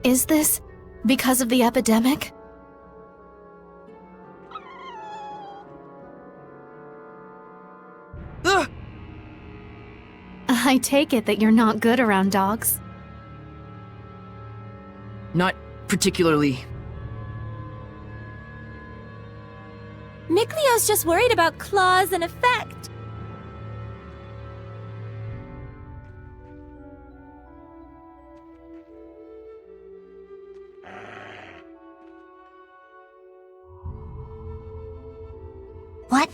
Is this because of the epidemic? I take it that you're not good around dogs. Not particularly. Miklio's just worried about claws and effect. What?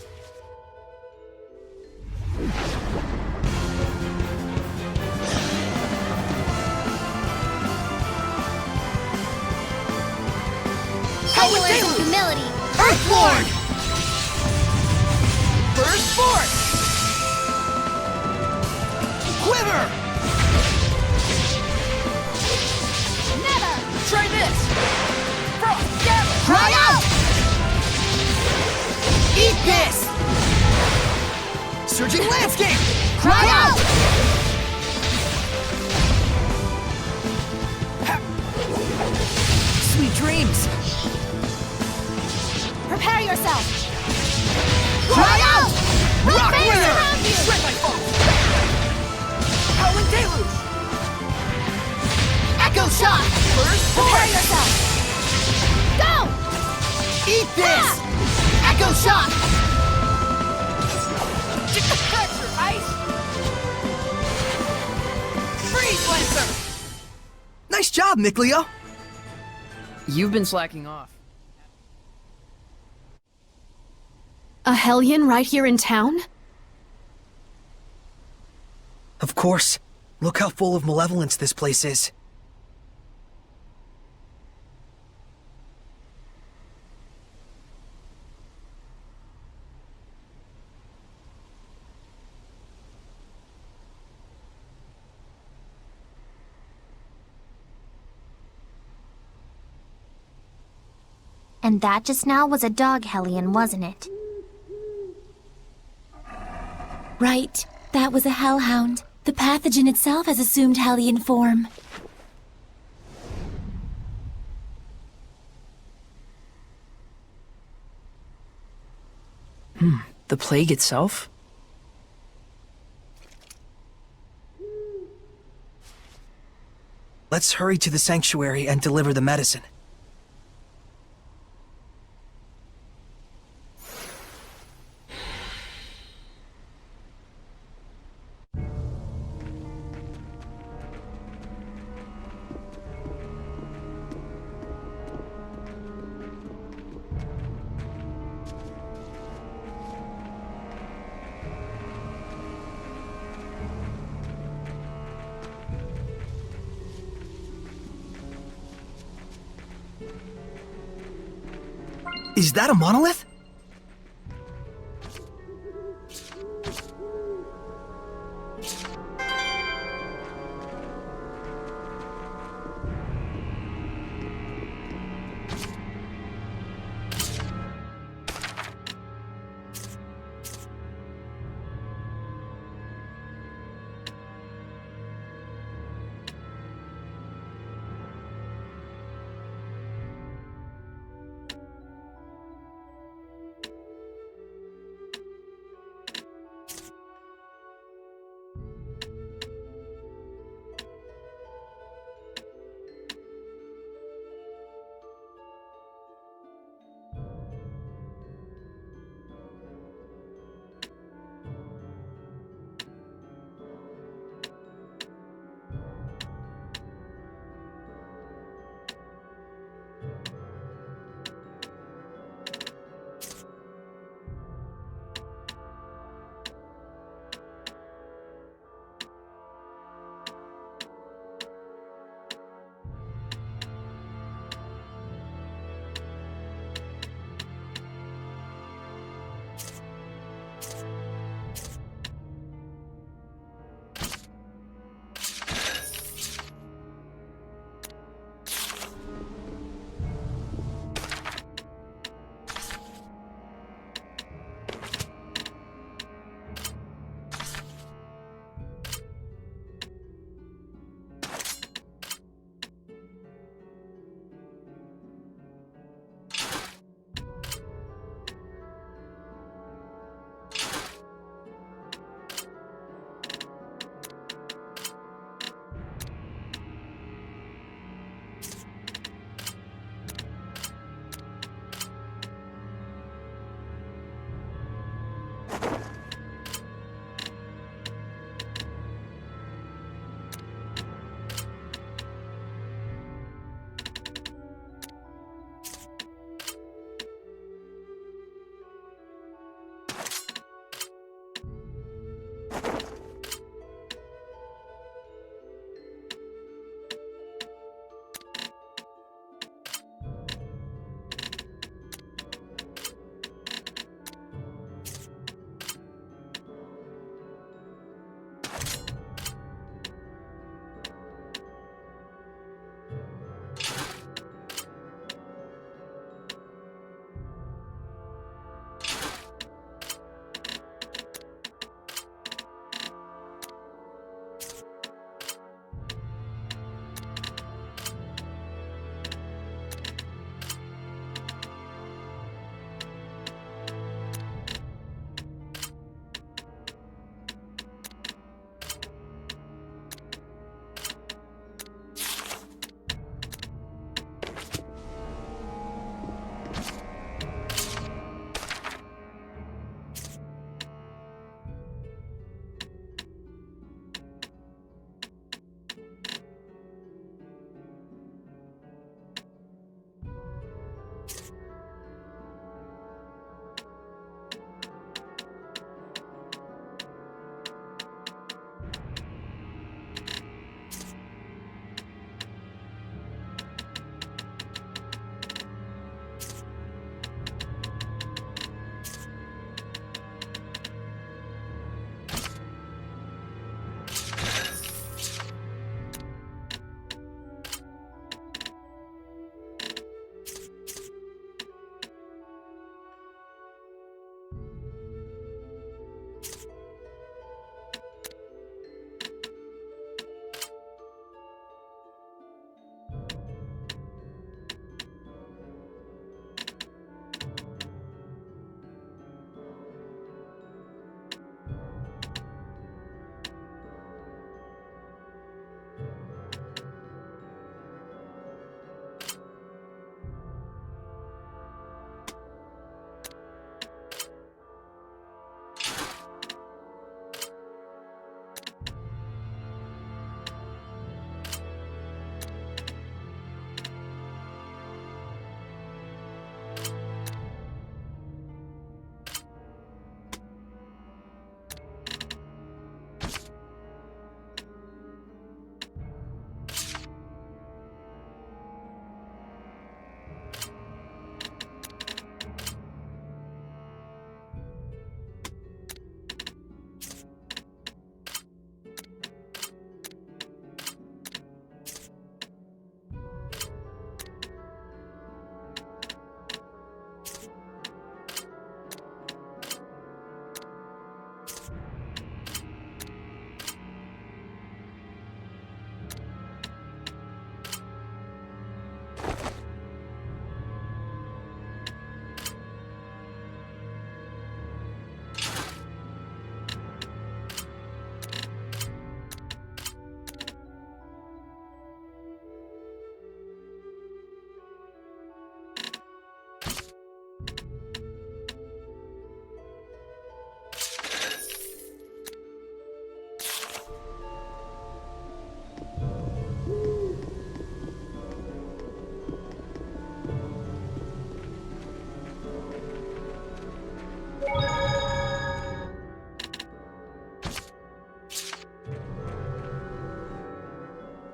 Power and humility. Earthlord! Burst force! Quiver! Never! Try this! Frost gather! Cry out! Eat this! Surging landscape! Cry out! Sweet dreams! Prepare yourself! Cry out! Rock Fans winner! around you! Shred my foes! Howling deluge! Echo shot! Burst Prepare force! yourself! Go! Eat this! Echo shot! Get the pressure, ice! Freeze lancer! Nice job, Miklio! You've been slacking off. A Hellion right here in town? Of course. Look how full of malevolence this place is. And that just now was a dog Hellion, wasn't it? Right. That was a hellhound. The pathogen itself has assumed Hellion form. The plague itself? Let's hurry to the sanctuary and deliver the medicine. Is that a monolith?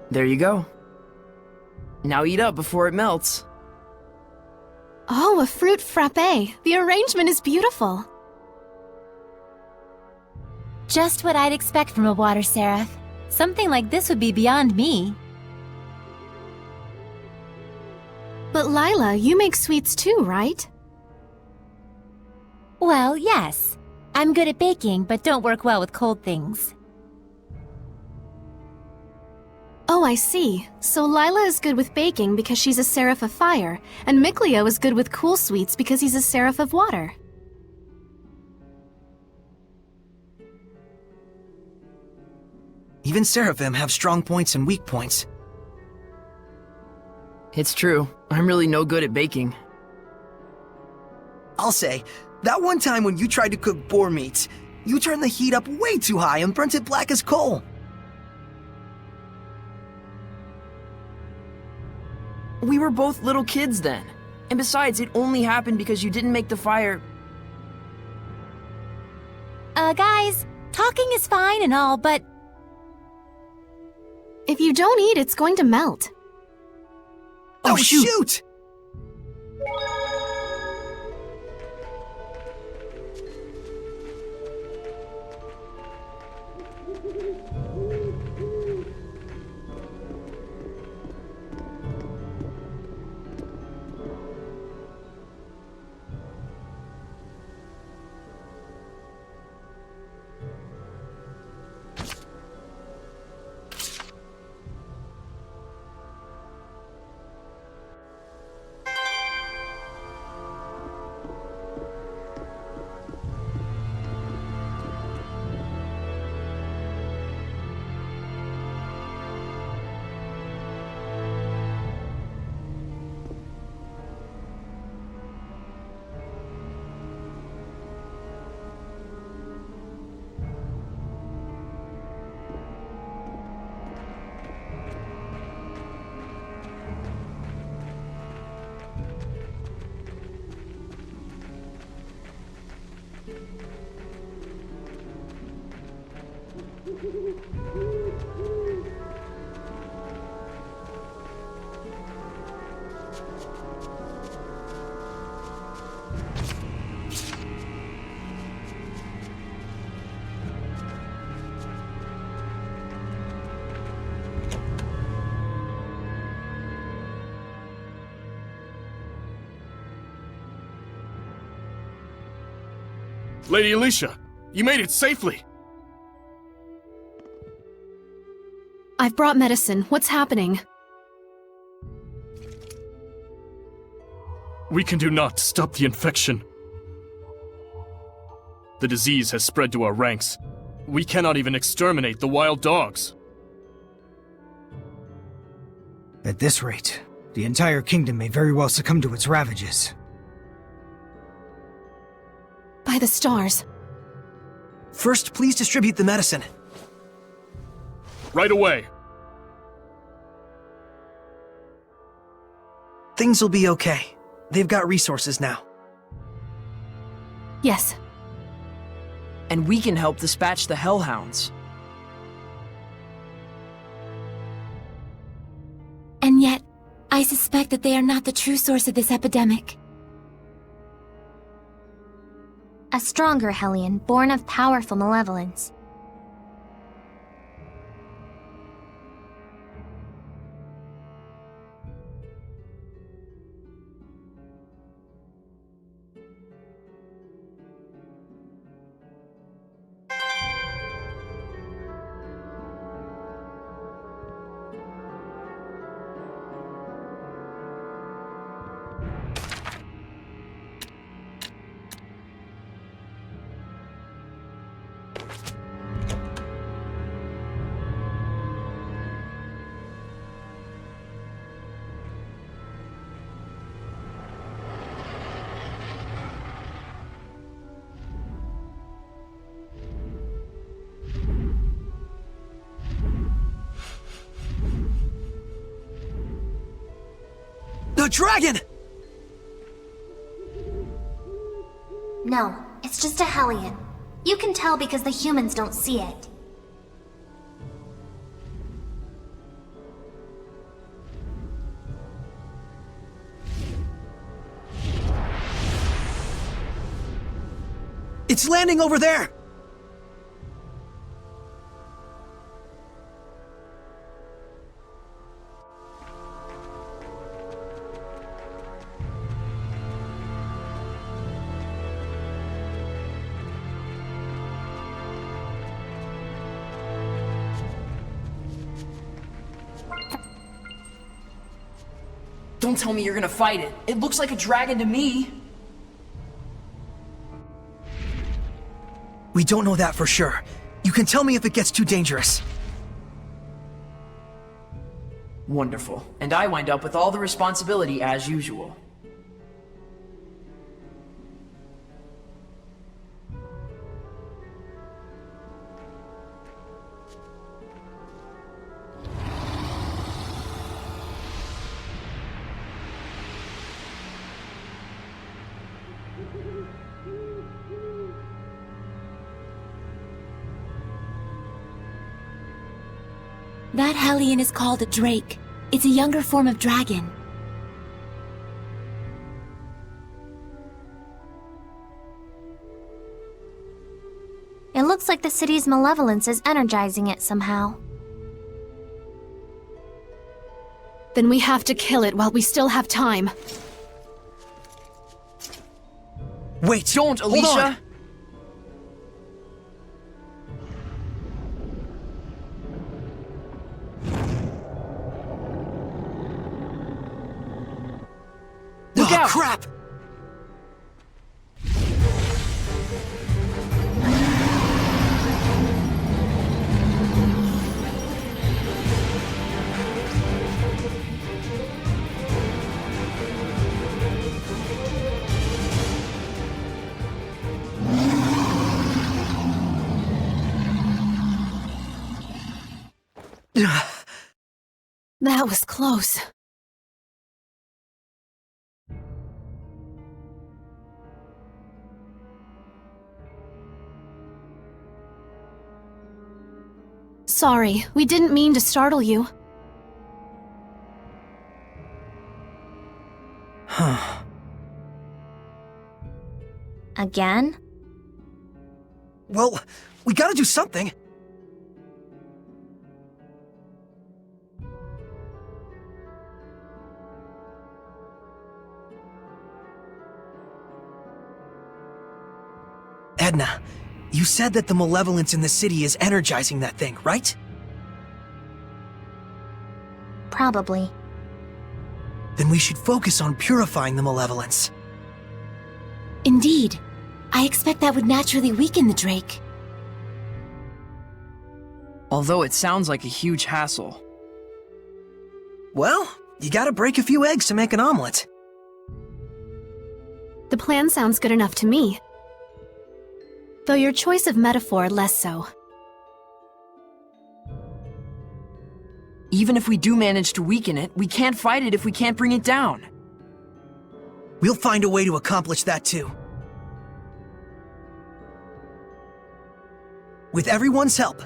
There you go. Now eat up before it melts. Oh, a fruit frappe. The arrangement is beautiful. Just what I'd expect from a water seraph. Something like this would be beyond me. But Lila, you make sweets too, right? Well, yes. I'm good at baking, but don't work well with cold things. Oh, I see. So Lila is good with baking because she's a seraph of fire, and Mikleo is good with cool sweets because he's a seraph of water. Even Seraphim have strong points and weak points. It's true. I'm really no good at baking. I'll say, that one time when you tried to cook boar meat, you turned the heat up way too high and burnt it black as coal. We were both little kids then. And besides, it only happened because you didn't make the fire. Guys, talking is fine and all, but If you don't eat, it's going to melt. Oh, shoot! Lady Alicia, you made it safely! I've brought medicine. What's happening? We can do naught to stop the infection. The disease has spread to our ranks. We cannot even exterminate the wild dogs. At this rate, the entire kingdom may very well succumb to its ravages. By the stars. First, please distribute the medicine. Right away! Things will be okay. They've got resources now. Yes. And we can help dispatch the hellhounds. And yet, I suspect that they are not the true source of this epidemic. A stronger Hellion, born of powerful malevolence. The dragon! No, it's just a Hellion. You can tell because the humans don't see it. It's landing over there! Don't tell me you're gonna fight it. It looks like a dragon to me. We don't know that for sure. You can tell me if it gets too dangerous. Wonderful. And I wind up with all the responsibility as usual. That hellion is called a drake. It's a younger form of dragon. It looks like the city's malevolence is energizing it somehow. Then we have to kill it while we still have time. Wait, Don't, hold on. Alicia! Look out! Crap! That was close. Sorry, we didn't mean to startle you. Huh. Again? Well, we gotta do something. Edna, you said that the malevolence in the city is energizing that thing, right? Probably. Then we should focus on purifying the malevolence. Indeed. I expect that would naturally weaken the drake. Although it sounds like a huge hassle. Well, you gotta break a few eggs to make an omelet. The plan sounds good enough to me. Though your choice of metaphor less so. Even if we do manage to weaken it, we can't fight it if we can't bring it down. We'll find a way to accomplish that too. With everyone's help.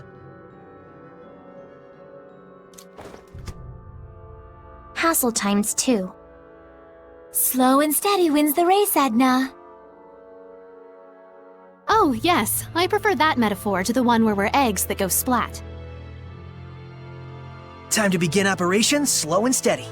Hassle times 2. Slow and steady wins the race, Edna. Oh, yes, I prefer that metaphor to the one where we're eggs that go splat. Time to begin Operation Slow and Steady.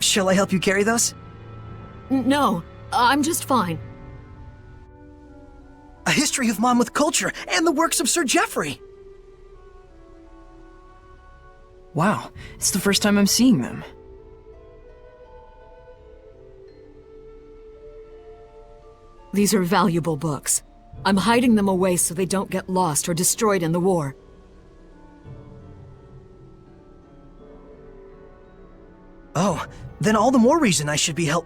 Shall I help you carry those? No, I'm just fine. A history of Monmouth culture and the works of Sir Geoffrey. Wow, it's the first time I'm seeing them. These are valuable books. I'm hiding them away so they don't get lost or destroyed in the war. Oh, then all the more reason I should be help.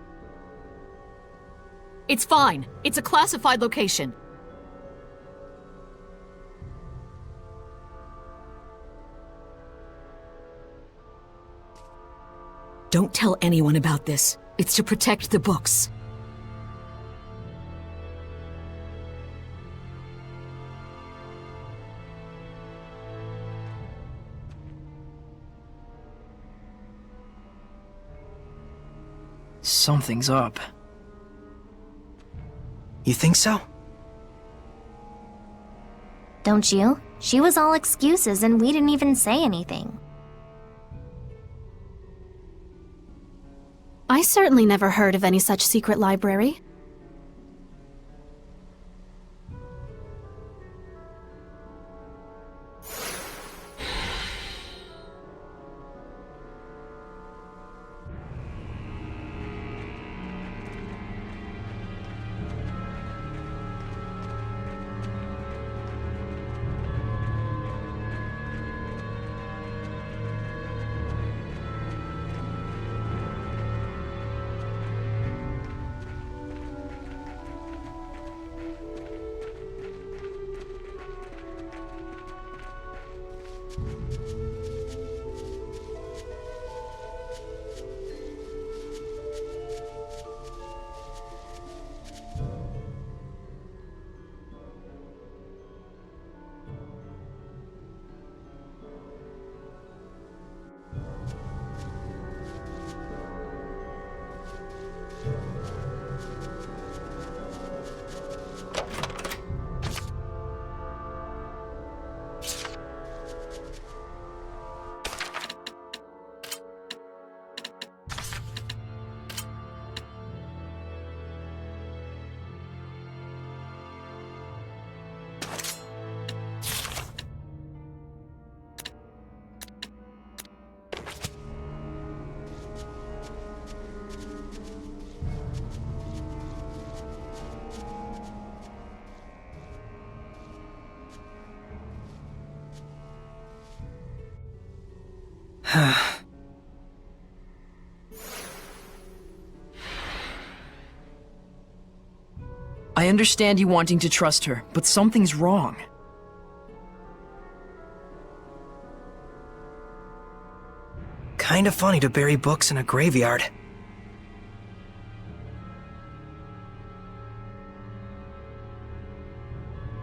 It's fine. It's a classified location. Don't tell anyone about this. It's to protect the books. Something's up. You think so? Don't you? She was all excuses and we didn't even say anything. I certainly never heard of any such secret library. I understand you wanting to trust her, but something's wrong. Kinda funny to bury books in a graveyard.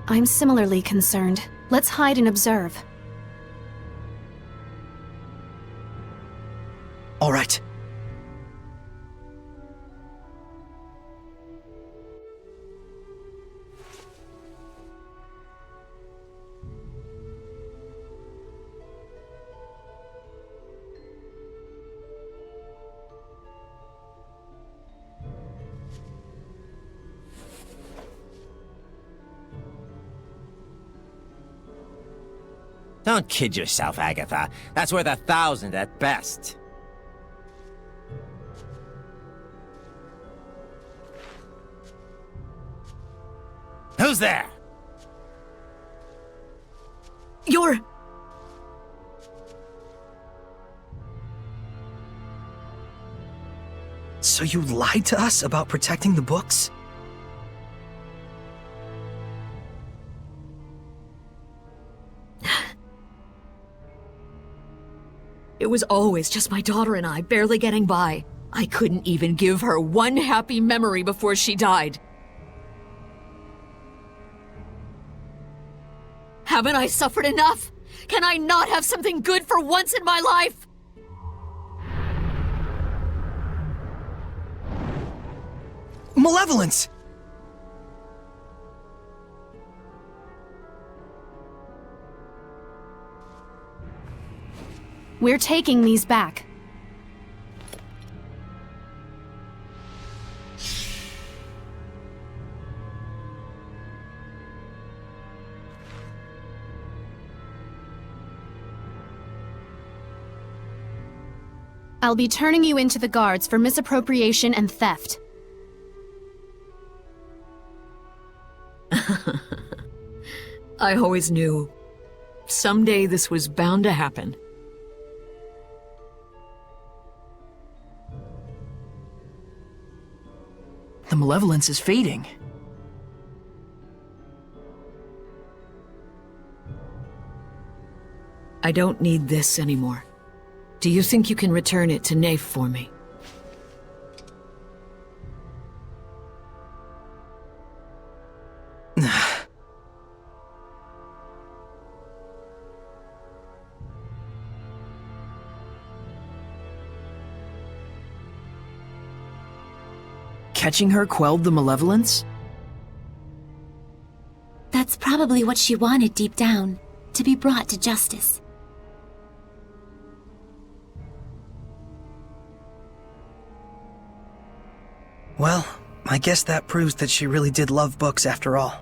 I'm similarly concerned. Let's hide and observe. All right. Don't kid yourself, Agatha. That's worth 1,000 at best. Who's there? You're... So you lied to us about protecting the books? It was always just my daughter and I, barely getting by. I couldn't even give her one happy memory before she died. Haven't I suffered enough? Can I not have something good for once in my life? Malevolence! We're taking these back. I'll be turning you into the guards for misappropriation and theft. I always knew. Someday this was bound to happen. The malevolence is fading. I don't need this anymore. Do you think you can return it to Nafe for me? Catching her quelled the malevolence? That's probably what she wanted deep down, to be brought to justice. Well, I guess that proves that she really did love books after all.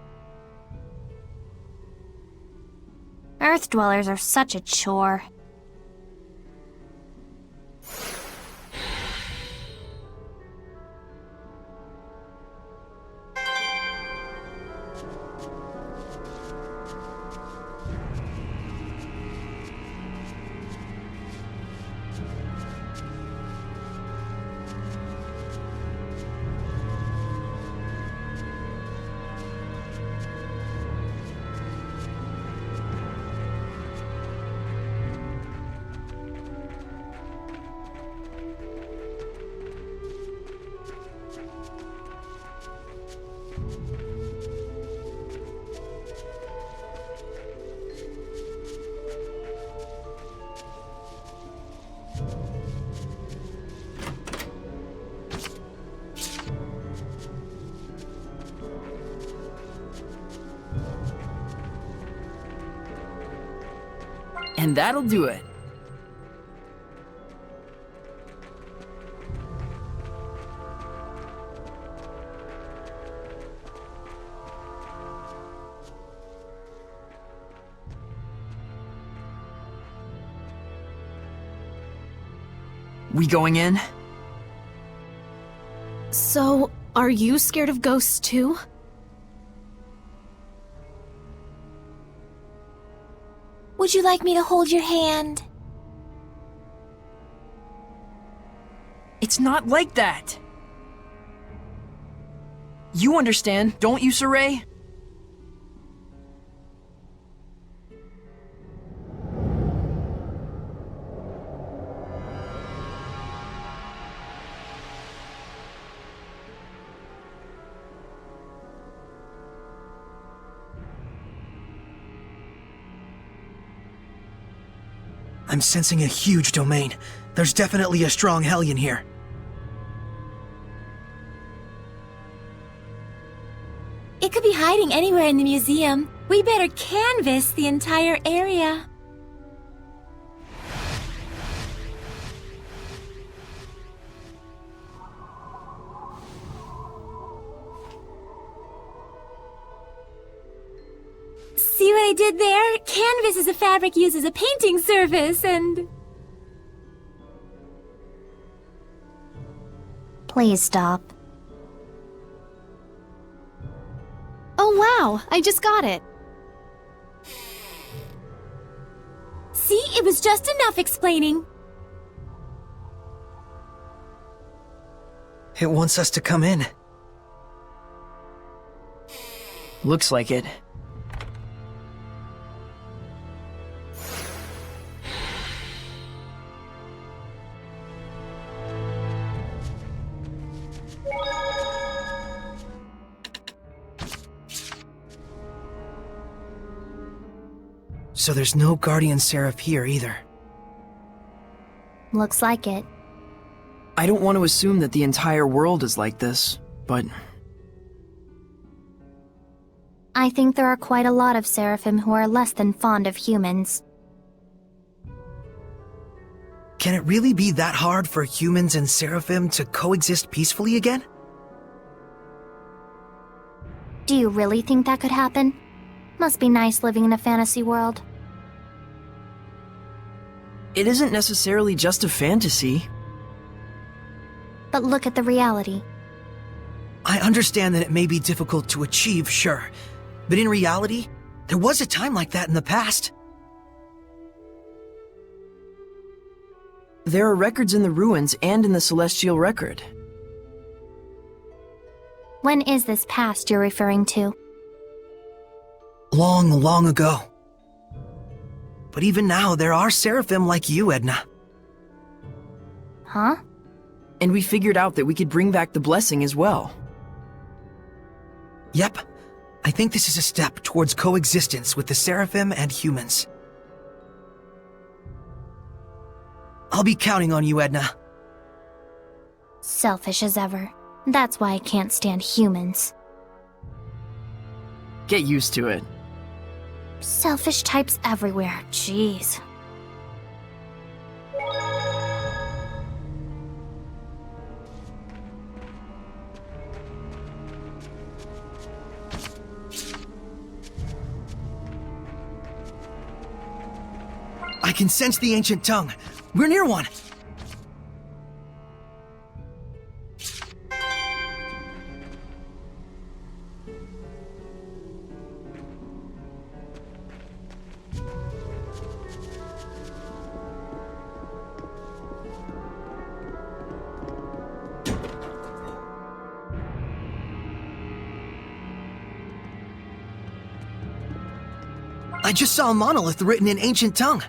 Earth dwellers are such a chore. And that'll do it. We going in? So, are you scared of ghosts too? Would you like me to hold your hand? It's not like that. You understand, don't you, Saray? I'm sensing a huge domain. There's definitely a strong Hellion here. It could be hiding anywhere in the museum. We better canvass the entire area. See what I did there? Canvas is a fabric used as a painting surface, and... Please stop. Oh wow, I just got it. See, it was just enough explaining. It wants us to come in. Looks like it. So there's no Guardian Seraph here either. Looks like it. I don't want to assume that the entire world is like this, but... I think there are quite a lot of Seraphim who are less than fond of humans. Can it really be that hard for humans and Seraphim to coexist peacefully again? Do you really think that could happen? Must be nice living in a fantasy world. It isn't necessarily just a fantasy. But look at the reality. I understand that it may be difficult to achieve, sure. But in reality, There was a time like that in the past. There are records in the ruins and in the Celestial Record. When is this past you're referring to? Long, long ago. But even now, there are seraphim like you, Edna. Huh? And we figured out that we could bring back the blessing as well. Yep. I think this is a step towards coexistence with the seraphim and humans. I'll be counting on you, Edna. Selfish as ever. That's why I can't stand humans. Get used to it. Selfish types everywhere, jeez. I can sense the ancient tongue. We're near one. I just saw a monolith written in ancient tongue.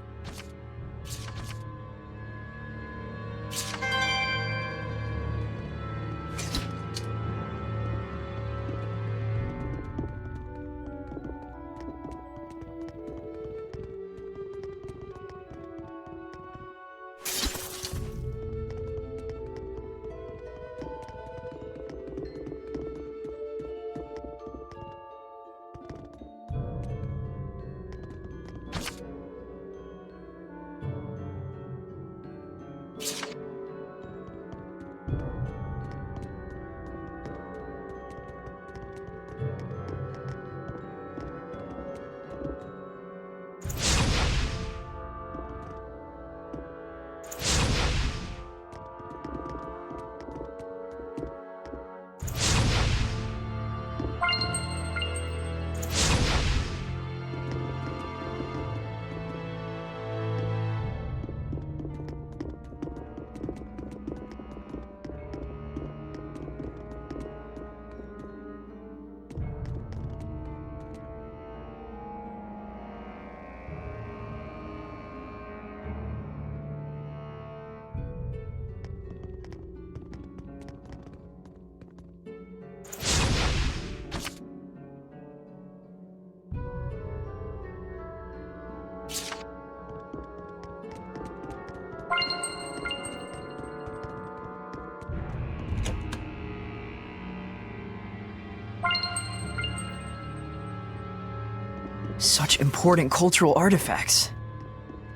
Such important cultural artifacts.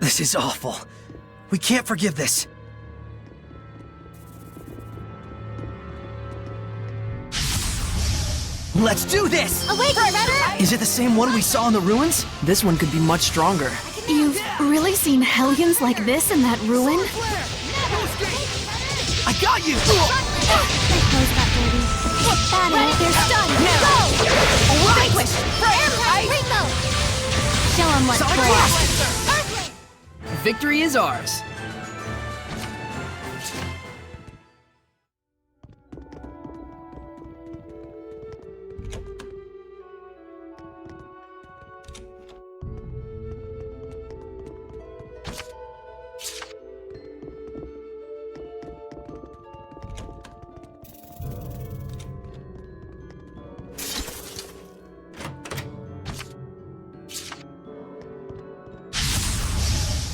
This is awful. We can't forgive this. Let's do this! Awake, remember? Is it the same one we saw in the ruins? This one could be much stronger. You've really seen Hellions like this in that ruin? I got you! They're stunned. Go! Alright! Rainbow! Show 'em what's Sonic what. Blast! Victory is ours.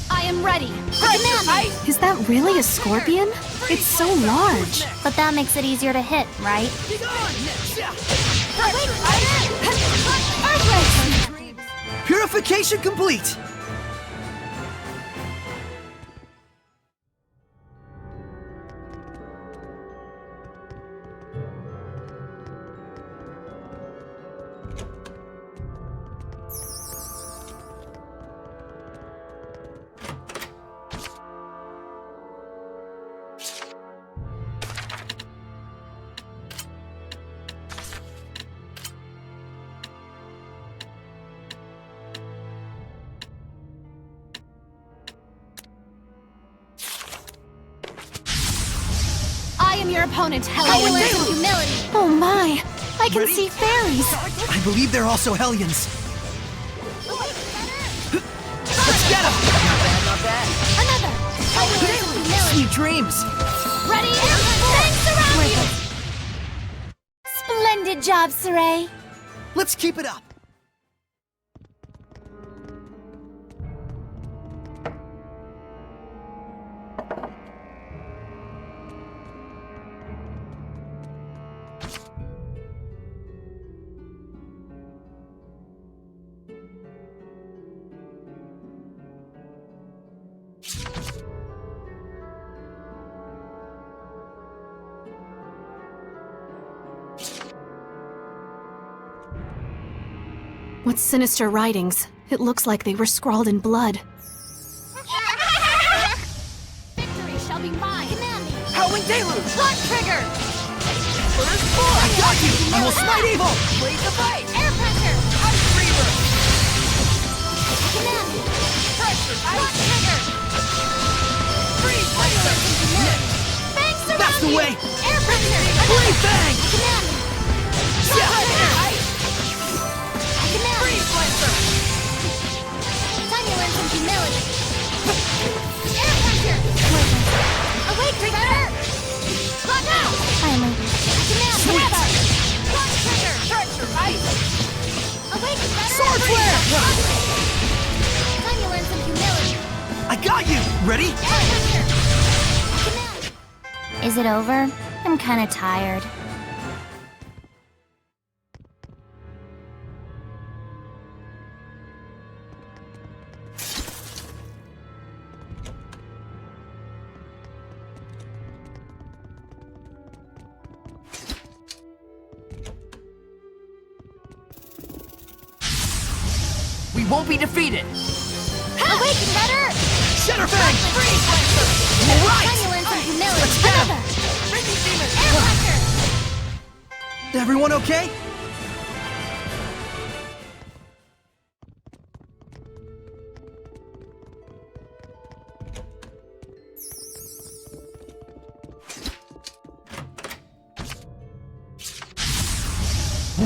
I am ready. Is that really a scorpion? It's so large. But that makes it easier to hit, right? Purification complete! your opponent, I Hellion. will learn some humility. Oh my! I can Ready? see fairies! I believe they're also Hellions. Let's get them! Not bad. Another. I will learn some humility. Sweet dreams. Ready? Thanks around you. Splendid job, Saray. Let's keep it up. What sinister writings? It looks like they were scrawled in blood. Victory shall be mine. Command me. Howling Deluge! Blood trigger. I got you! I will smite evil! Blaze the fight. Air pressure. Ice Reaver! Command me. Pressure! Blood trigger. Freeze Bangs around That's the you. way. Air pressure. Blade Bang! Command me. Yeah. Command me. Time to learn some humility. Air pressure. Awake, trigger. Blood out. I am over. Command me. Blood trigger. Pressure. Ice. Awake, trigger. Sword flare! Time to learn some humility. I got you! Ready? Air pressure. Command. Is it over? I'm kind of tired. We won't be defeated. Awake, Shredder! Shadowfang! Time Alright! to learn some humility. Let's get 'em. Another. Air pressure. Everyone okay?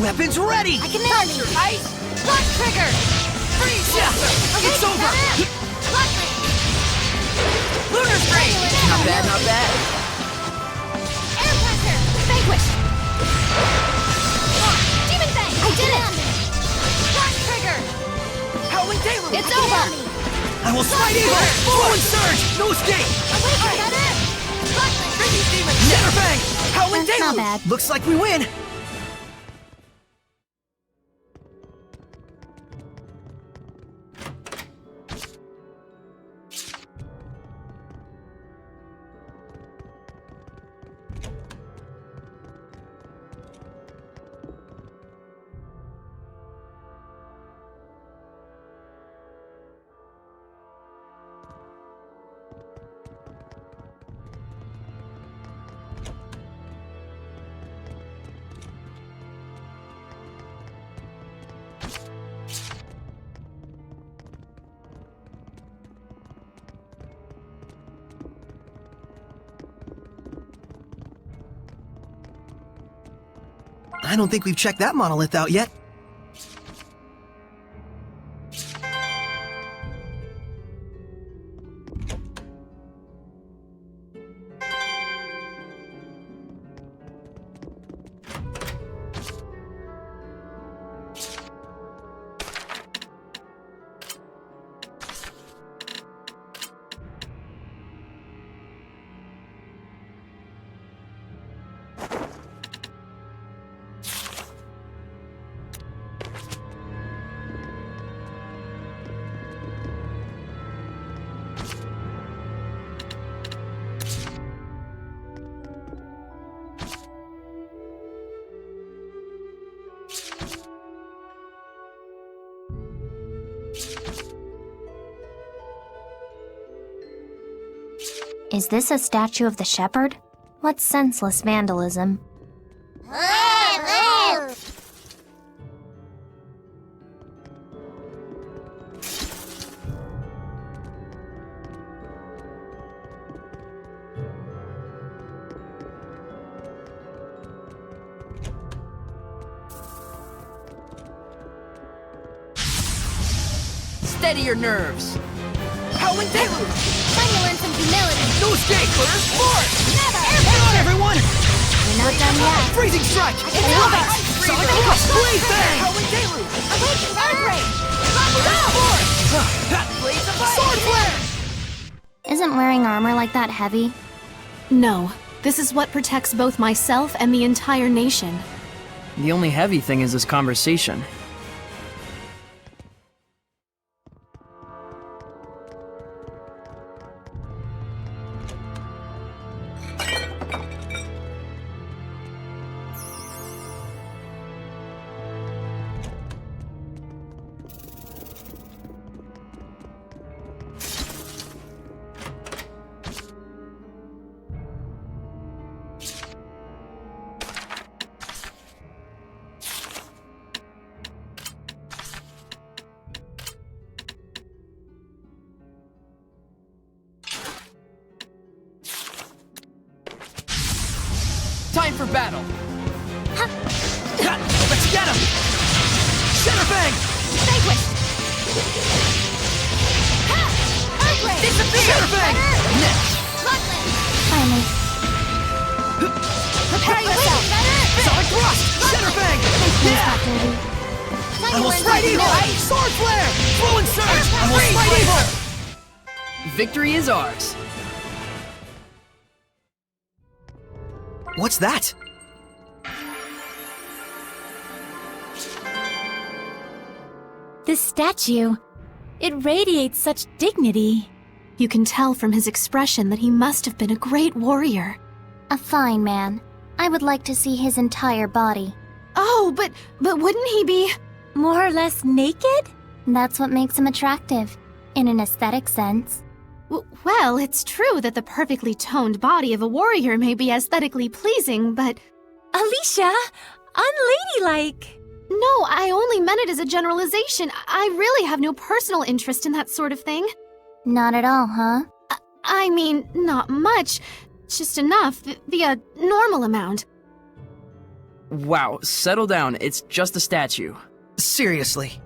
Weapons ready! I command you. Ice! Blood trigger. Freeze! It's over! Blood ring. Lunar Strain! Not bad, not bad. Air pressure. Vanquish. Demon Fang. I did it. Blood trigger. Howling Deluge! It's over. I will smite evil! Flow and surge! No escape! Awake, Shredder. Blood ring. Shadowfang! Howling That's not Deluge! bad. Looks like we win! I don't think we've checked that monolith out yet. Is this a statue of the shepherd? What senseless vandalism. Steady your nerves. Howling Deluge! Time to learn some humility. No escape! Clear force! Never! Hang on, everyone! We're not done yet. Freezing strike! It's over! Sonic Crush! Blade Bang! Howling Deluge! Awaken Earthquake! Blades of Fire! Sword Flare! Isn't wearing armor like that heavy? No, this is what protects both myself and the entire nation. The only heavy thing is this conversation. Time for battle! Let's get him! Shatter Bang! Vanquish! Earthquake! Disappear! Shatter Bang! Next! Bloodland! Finally. Prepare yourself! Sonic Thrust! Shatter Bang! Yeah! Time I to will learn strike some evil! humility. Sword Flare! Fluent Surge! I will smite evil! Victory is ours. What's that? The statue. It radiates such dignity. You can tell from his expression that he must have been a great warrior. A fine man. I would like to see his entire body. Oh, but wouldn't he be... More or less naked? That's what makes him attractive, in an aesthetic sense. Well, it's true that the perfectly toned body of a warrior may be aesthetically pleasing, but... Alicia! Unladylike! No, I only meant it as a generalization. I really have no personal interest in that sort of thing. Not at all, huh? I mean, not much. Just enough. The normal amount. Wow, settle down. It's just a statue. Seriously.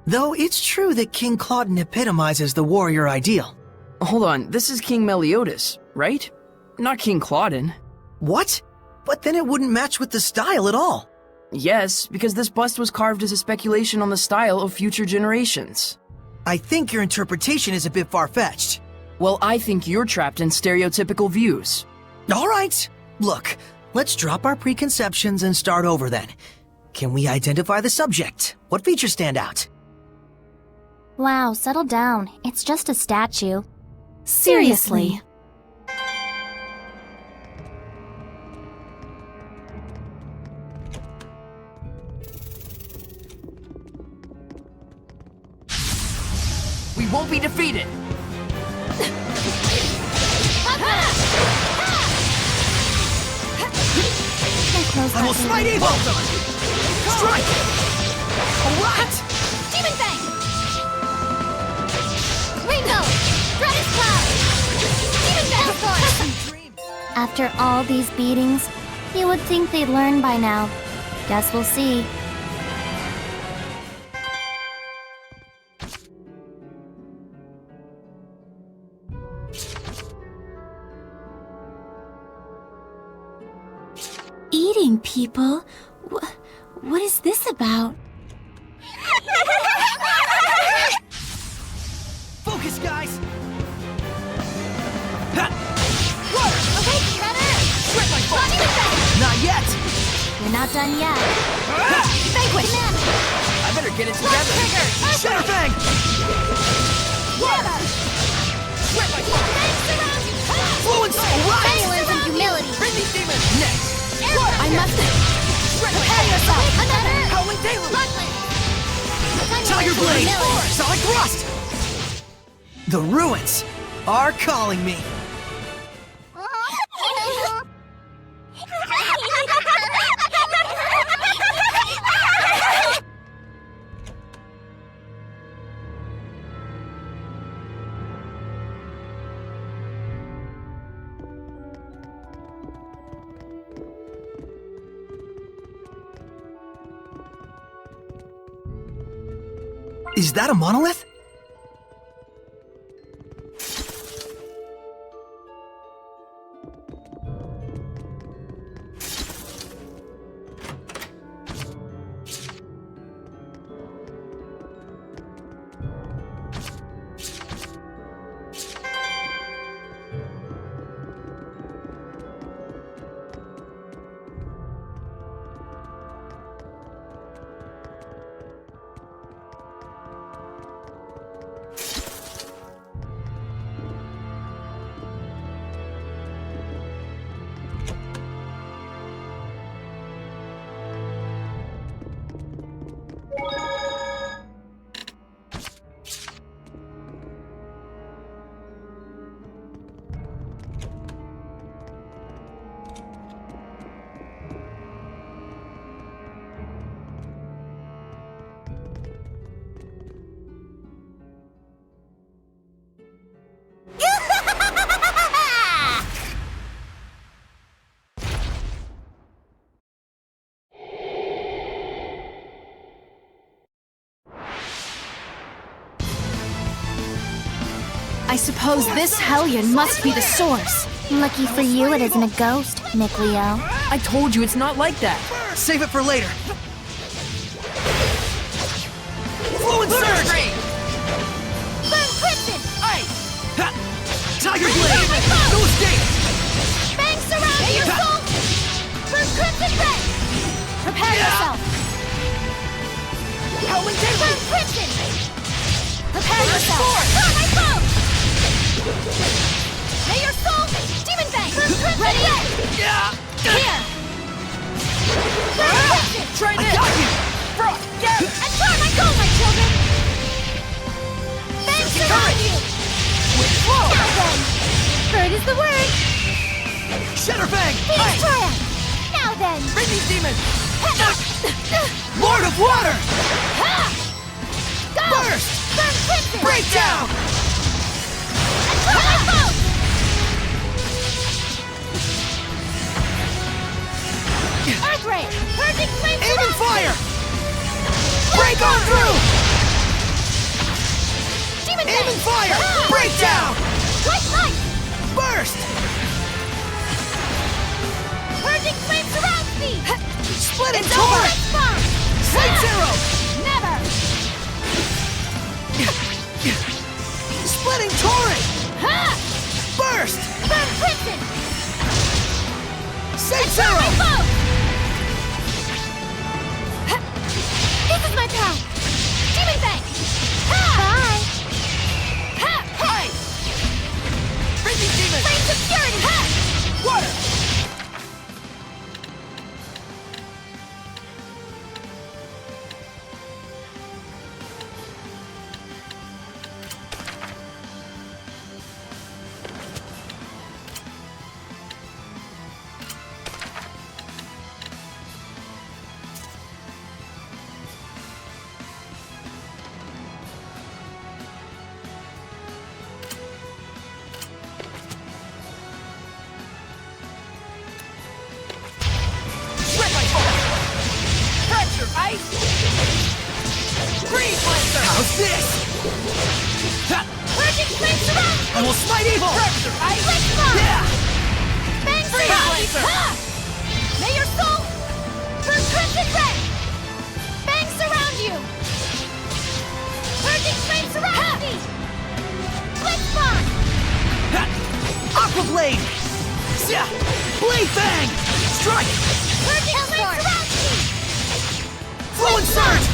Though it's true that King Claudin epitomizes the warrior ideal. Hold on, this is King Meliodas, right? Not King Claudin. What? But then it wouldn't match with the style at all. Yes, because this bust was carved as a speculation on the style of future generations. I think your interpretation is a bit far-fetched. Well, I think you're trapped in stereotypical views. All right. Look, let's drop our preconceptions and start over then. Can we identify the subject? What features stand out? Wow, settle down. It's just a statue. Seriously. We won't be defeated! I will smite evil! Strike! What? Demon Fang! Rainbow! Dreadest Cloud! Demon Fang! After all these beatings, you would think they'd learn by now. Guess we'll see. Eating people? What is this about? Focus, guys! Awaken, Runner! Strike my foot! Demon Fang! Not yet! You're not done yet. Vanquish! Command! I better get it together! Shatter Bang! Never! Strike my foot! Fang surrounds you! Fluence! Fang Arise! learns some humility. Bring these demons! Next! I must... Prepare yourself! Another! Howling Deluge! Bloodland! Tiger Blade! Sonic Thrust! The ruins are calling me. Is that a monolith? I suppose this hellion must be the source. Lucky for you, it isn't a ghost, Mikleo. I told you it's not like that. Save it for later. Fluid surge! Burn Crimson! Ice! Tiger blade! No escape! Bangs around you, soul! Burn Crimson Red! Prepare yourself. Howling Burn Table! Crimson! Prepare yourself. Burn my foe! May your soul! Demon Bang! Burn Crimson Ready? Red! Here. Burn Crimson! Try I this! got you! Frost! Get! And try my goal, my children! Bangs around you! With flow! Now then! Bird is the word! Shatterbang! Phoenix Triad! Now then! Bring these demons! Lord of Water! Go! Burst! Burn Crimson! Breakdown! And try my foe! Earth Ray! Purging flames Aim and around fire! you! Break on through! Demon Aim Bang! and fire! Breakdown! White light! Burst! Purging flames around me! Splitting It's torrent! Light Bomb! Slate Arrow! Never! Splitting torrent! Ha! Burst! Burn Crimson! Saints My Arrow! foe! This is my path! Demon Bang! Ha! Bye! Ha! Hi! Bring these demons! Flames of Purity! Ha! Water! Pressure, ice! Freeze Lancer! How's this? Purging flames around me! I will smite evil! Pressure, ice! Light Bomb! Yeah! Bangs Freeze around me! Lancer! Ha! May your soul burn Crimson Red! Bangs around you! Purging flames around me! Blitz Bomb! Aqua Blade! Yeah! Blade Fang! Strike! Purging flames around me! Fluid Surge!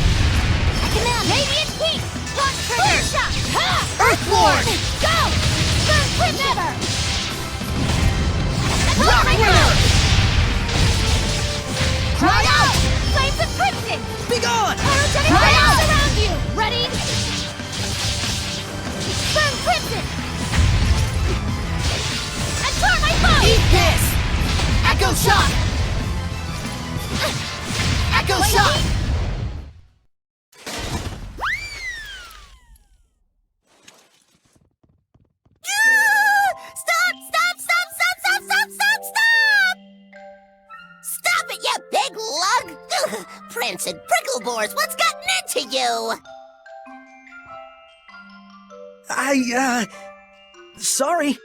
I command Radiant Heat! Launch trigger! Shot! Ha! Earthlord! Go! Burn Crimson! Never! Rock Winner! Cry out! Flames of Crimson! Be gone! Pyrogenic flames around you! Ready? Burn Crimson! And turn my foe! Eat this! Echo Shot! Echo Shot! Stop! Stop! Stop! Stop! Stop! Stop! Stop! Stop! Stop it, you big lug! Ugh, Prince and Pricklebores, what's gotten into you? Sorry.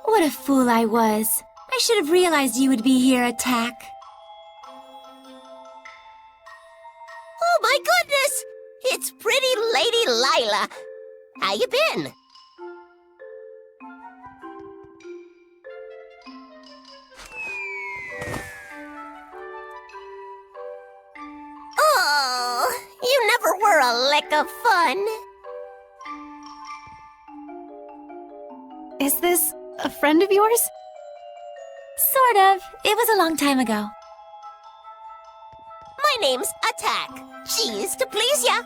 What a fool I was. I should have realized you would be here, Attack. Oh my goodness! It's pretty Lady Lila. How you been? Oh, you never were a lick of fun. Is this a friend of yours? Sort of. It was a long time ago. My name's Attack. Cheese to please ya.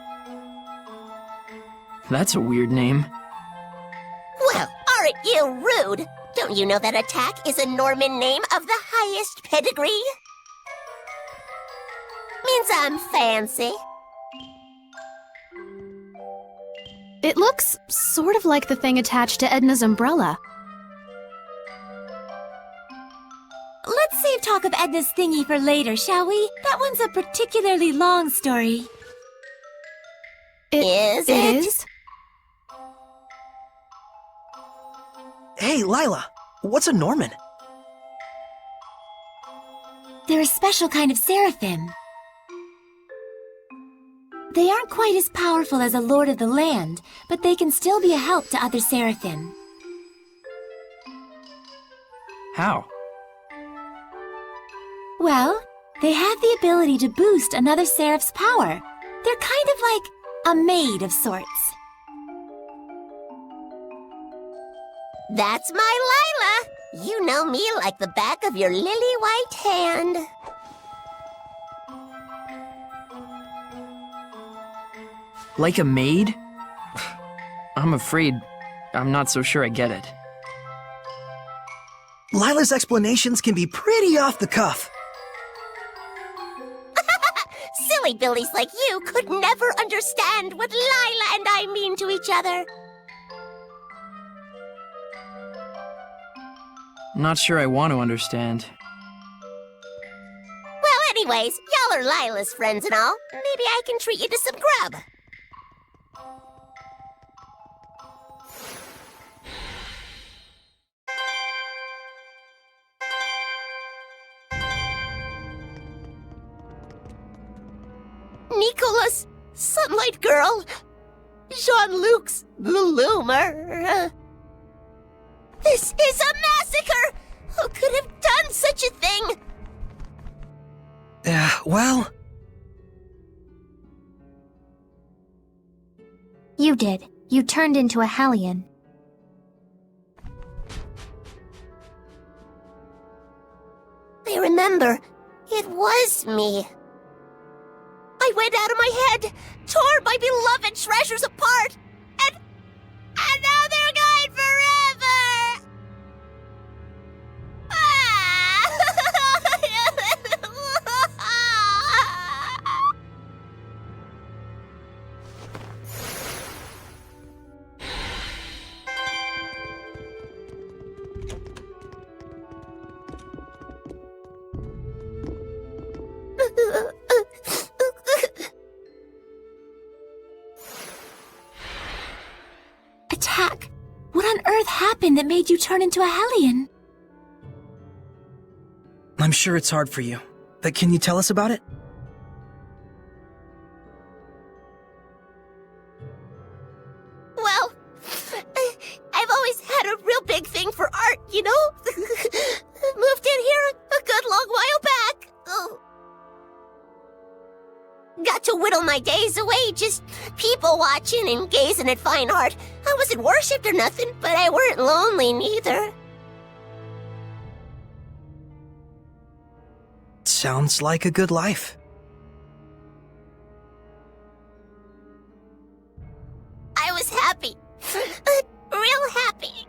That's a weird name. Well, aren't you rude? Don't you know that Attack is a Norman name of the highest pedigree? Means I'm fancy. It looks sort of like the thing attached to Edna's umbrella. Let's save talk of Edna's thingy for later, shall we? That one's a particularly long story. Is it? is? Hey, Lila, what's a Norman? They're a special kind of seraphim. They aren't quite as powerful as a lord of the land, but they can still be a help to other seraphim. How? Well, they have the ability to boost another seraph's power. They're kind of like a maid of sorts. That's my Lila. You know me like the back of your lily-white hand. Like a maid? I'm afraid I'm not so sure I get it. Lila's explanations can be pretty off the cuff. Silly billies like you could never understand what Lila and I mean to each other. Not sure I want to understand. Well, anyways, y'all are Lila's friends and all. Maybe I can treat you to some grub. Nicholas, Sunlight Girl, Jean-Luc's the Loomer. This is a massacre! Who could have done such a thing? Well, You did. You turned into a Hellion. I remember. It was me. I went out of my head, tore my beloved treasures apart, and now they're gone forever! Attack! What on earth happened that made you turn into a Hellion? I'm sure it's hard for you, but can you tell us about it? Well, I've always had a real big thing for art, you know? Moved in here a good long while back. Oh. Got to whittle my days away just people watching and gazing at fine art. I wasn't worshipped or nothing, but I weren't lonely neither. Sounds like a good life. I was happy. Real happy.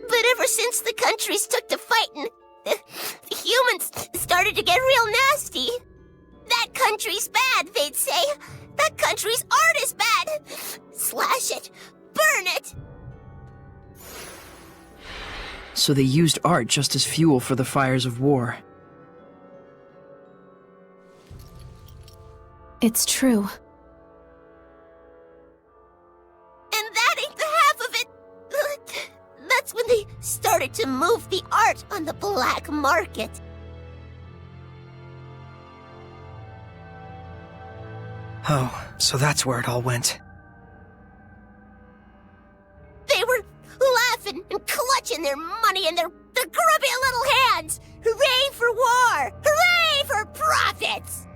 But ever since the countries took to fighting, the humans started to get real nasty. That country's bad, they'd say. That country's art is bad. Slash it. Burn it. So they used art just as fuel for the fires of war. It's true. And that ain't the half of it. That's when they started to move the art on the black market. Oh, so that's where it all went. They were laughing and clutching their money in their grubby little hands. Hooray for war! Hooray for profits!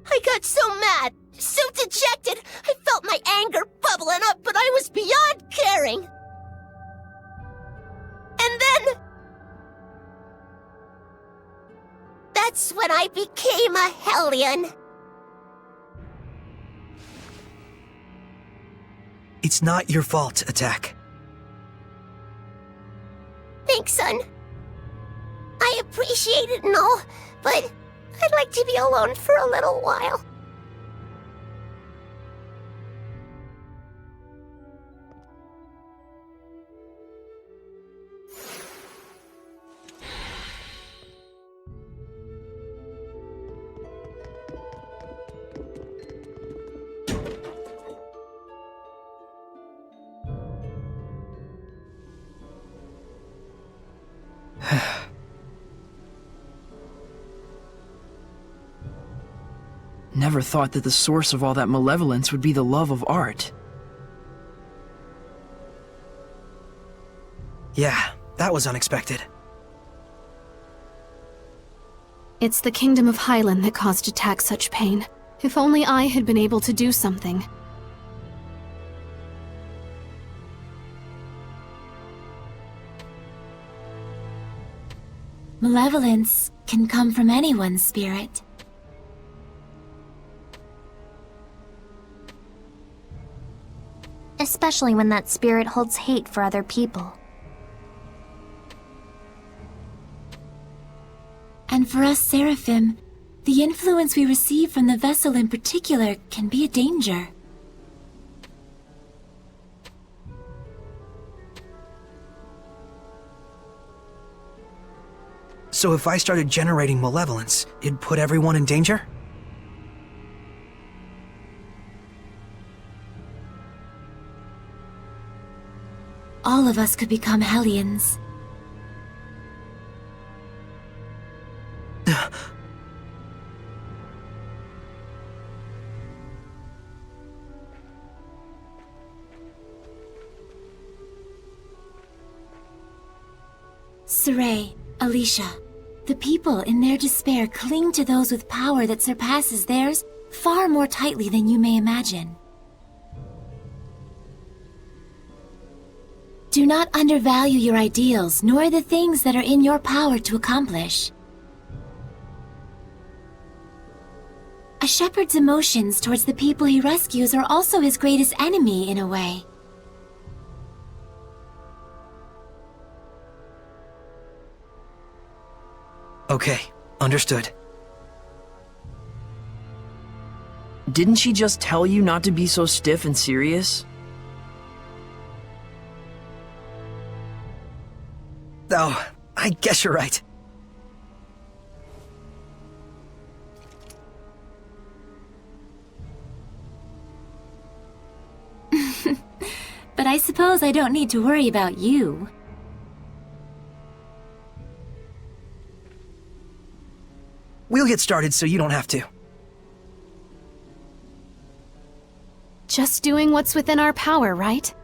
I got so mad, so dejected, I felt my anger bubbling up, but I was beyond caring. And then... that's when I became a Hellion. It's not your fault, Attack. Thanks, son. I appreciate it and all, but I'd like to be alone for a little while. Never thought that the source of all that malevolence would be the love of art. Yeah, that was unexpected. It's the Kingdom of Hylan that caused Attack such pain. If only I had been able to do something. Malevolence can come from anyone's spirit. Especially when that spirit holds hate for other people. And for us Seraphim, the influence we receive from the vessel in particular can be a danger. So if I started generating malevolence, it'd put everyone in danger? All of us could become Hellions. Saray, Alicia, the people in their despair cling to those with power that surpasses theirs far more tightly than you may imagine. Do not undervalue your ideals, nor the things that are in your power to accomplish. A shepherd's emotions towards the people he rescues are also his greatest enemy, in a way. Okay, understood. Didn't she just tell you not to be so stiff and serious? Oh, I guess you're right. But I suppose I don't need to worry about you. We'll get started so you don't have to. Just doing what's within our power, right?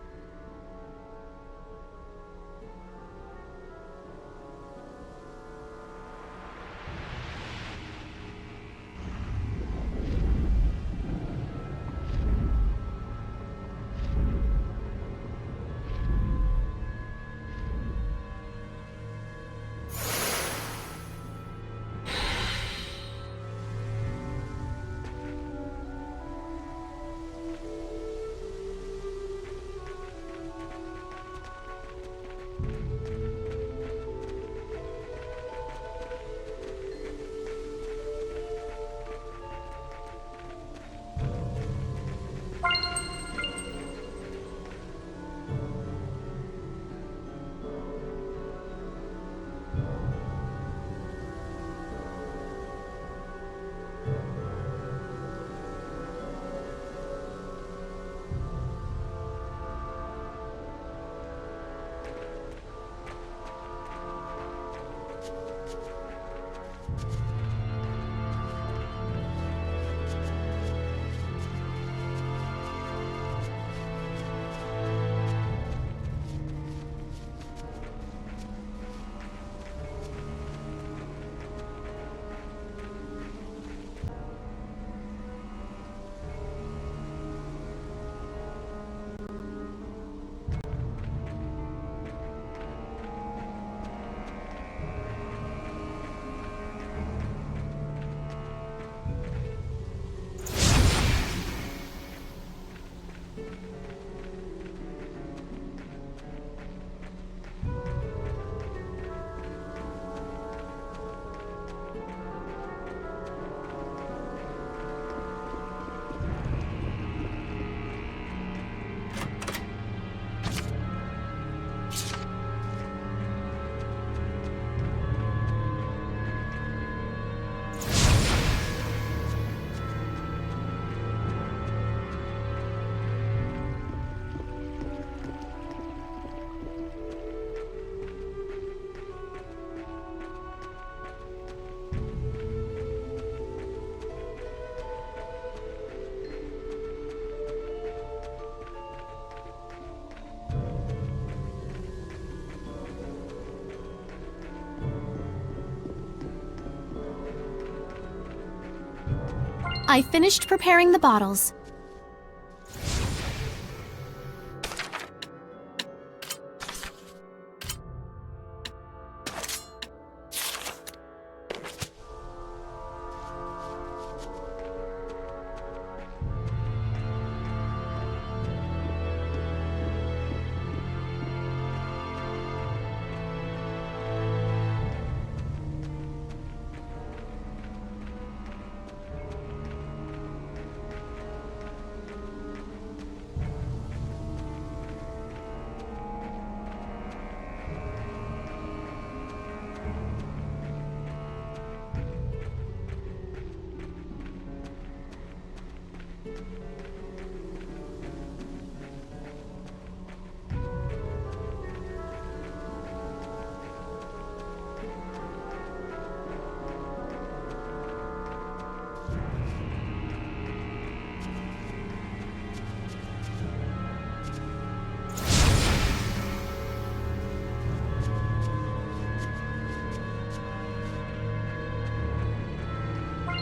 I finished preparing the bottles.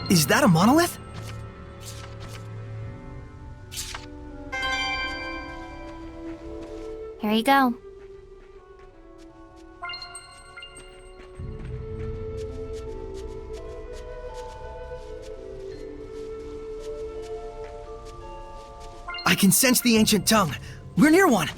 Is that a monolith? Here you go. I can sense the ancient tongue. We're near one.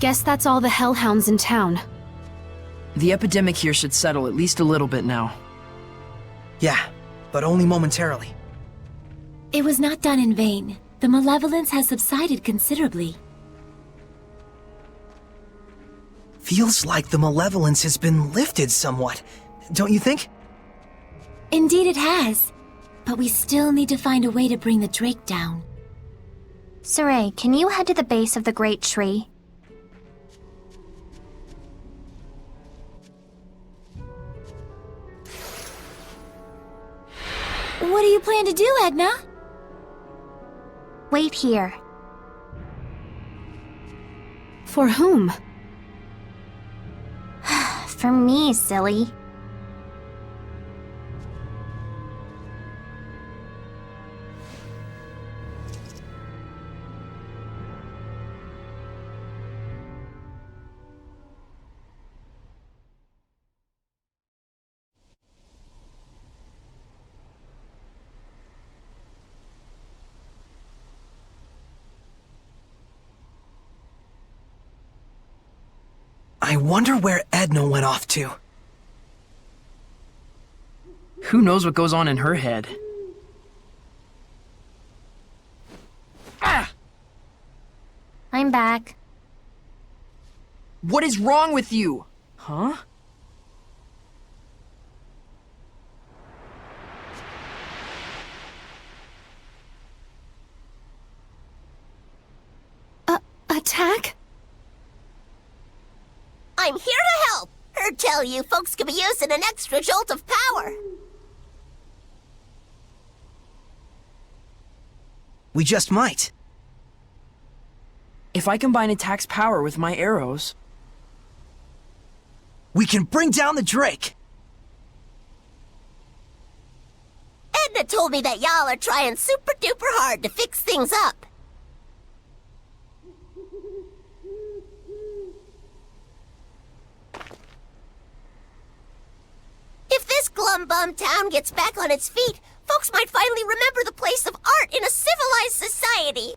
Guess that's all the hellhounds in town. The epidemic here should settle at least a little bit now. Yeah, but only momentarily. It was not done in vain. The malevolence has subsided considerably. Feels like the malevolence has been lifted somewhat, don't you think? Indeed it has. But we still need to find a way to bring the Drake down. Saray, can you head to the base of the great tree? What do you plan to do, Edna? Wait here. For whom? For me, silly. I wonder where Edna went off to. Who knows what goes on in her head? Ah! I'm back. What is wrong with you? Huh? Attack? I'm here to help. Heard tell you folks could be using an extra jolt of power. We just might. If I combine attack's power with my arrows... We can bring down the Drake! Edna told me that y'all are trying super duper hard to fix things up. If this glum-bum town gets back on its feet, folks might finally remember the place of art in a civilized society.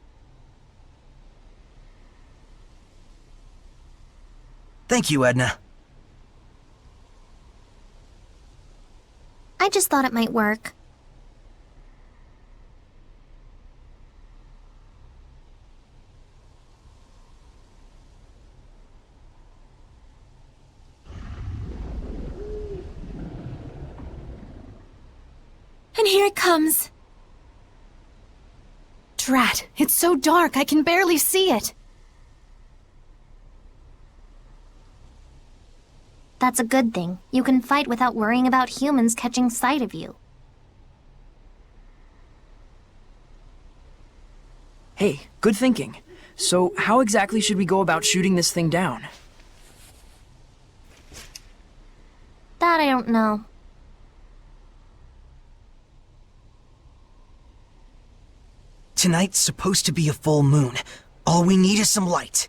Thank you, Edna. I just thought it might work. And here it comes. Drat, it's so dark I can barely see it. That's a good thing. You can fight without worrying about humans catching sight of you. Hey, good thinking. So, how exactly should we go about shooting this thing down? That I don't know. Tonight's supposed to be a full moon. All we need is some light.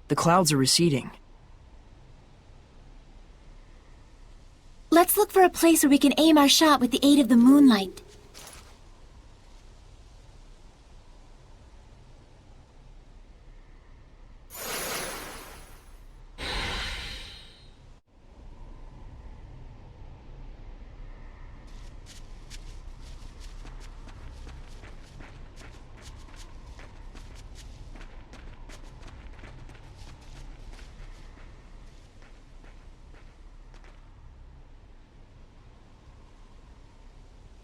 The clouds are receding. Let's look for a place where we can aim our shot with the aid of the moonlight.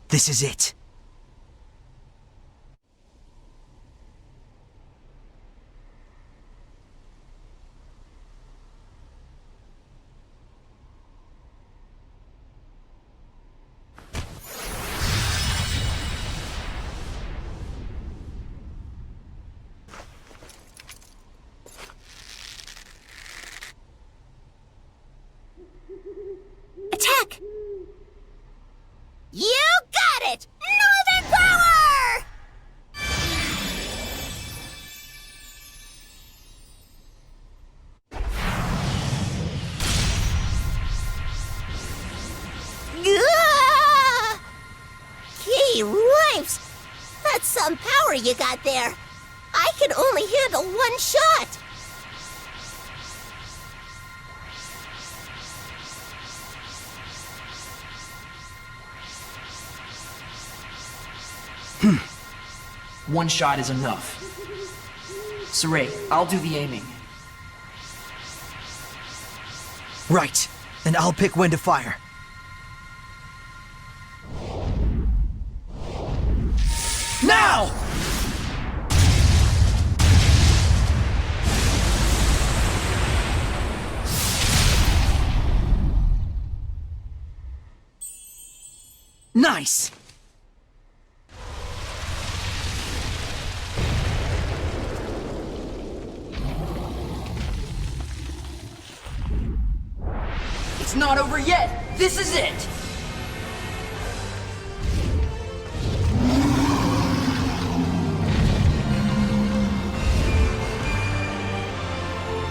This is it. Attack! You got it! Northern Power! Gah! Gee, ripes! That's some power you got there. I can only handle one shot. One shot is enough. Saray, I'll do the aiming. Right. And I'll pick when to fire. Now! Nice! It's not over yet! This is it!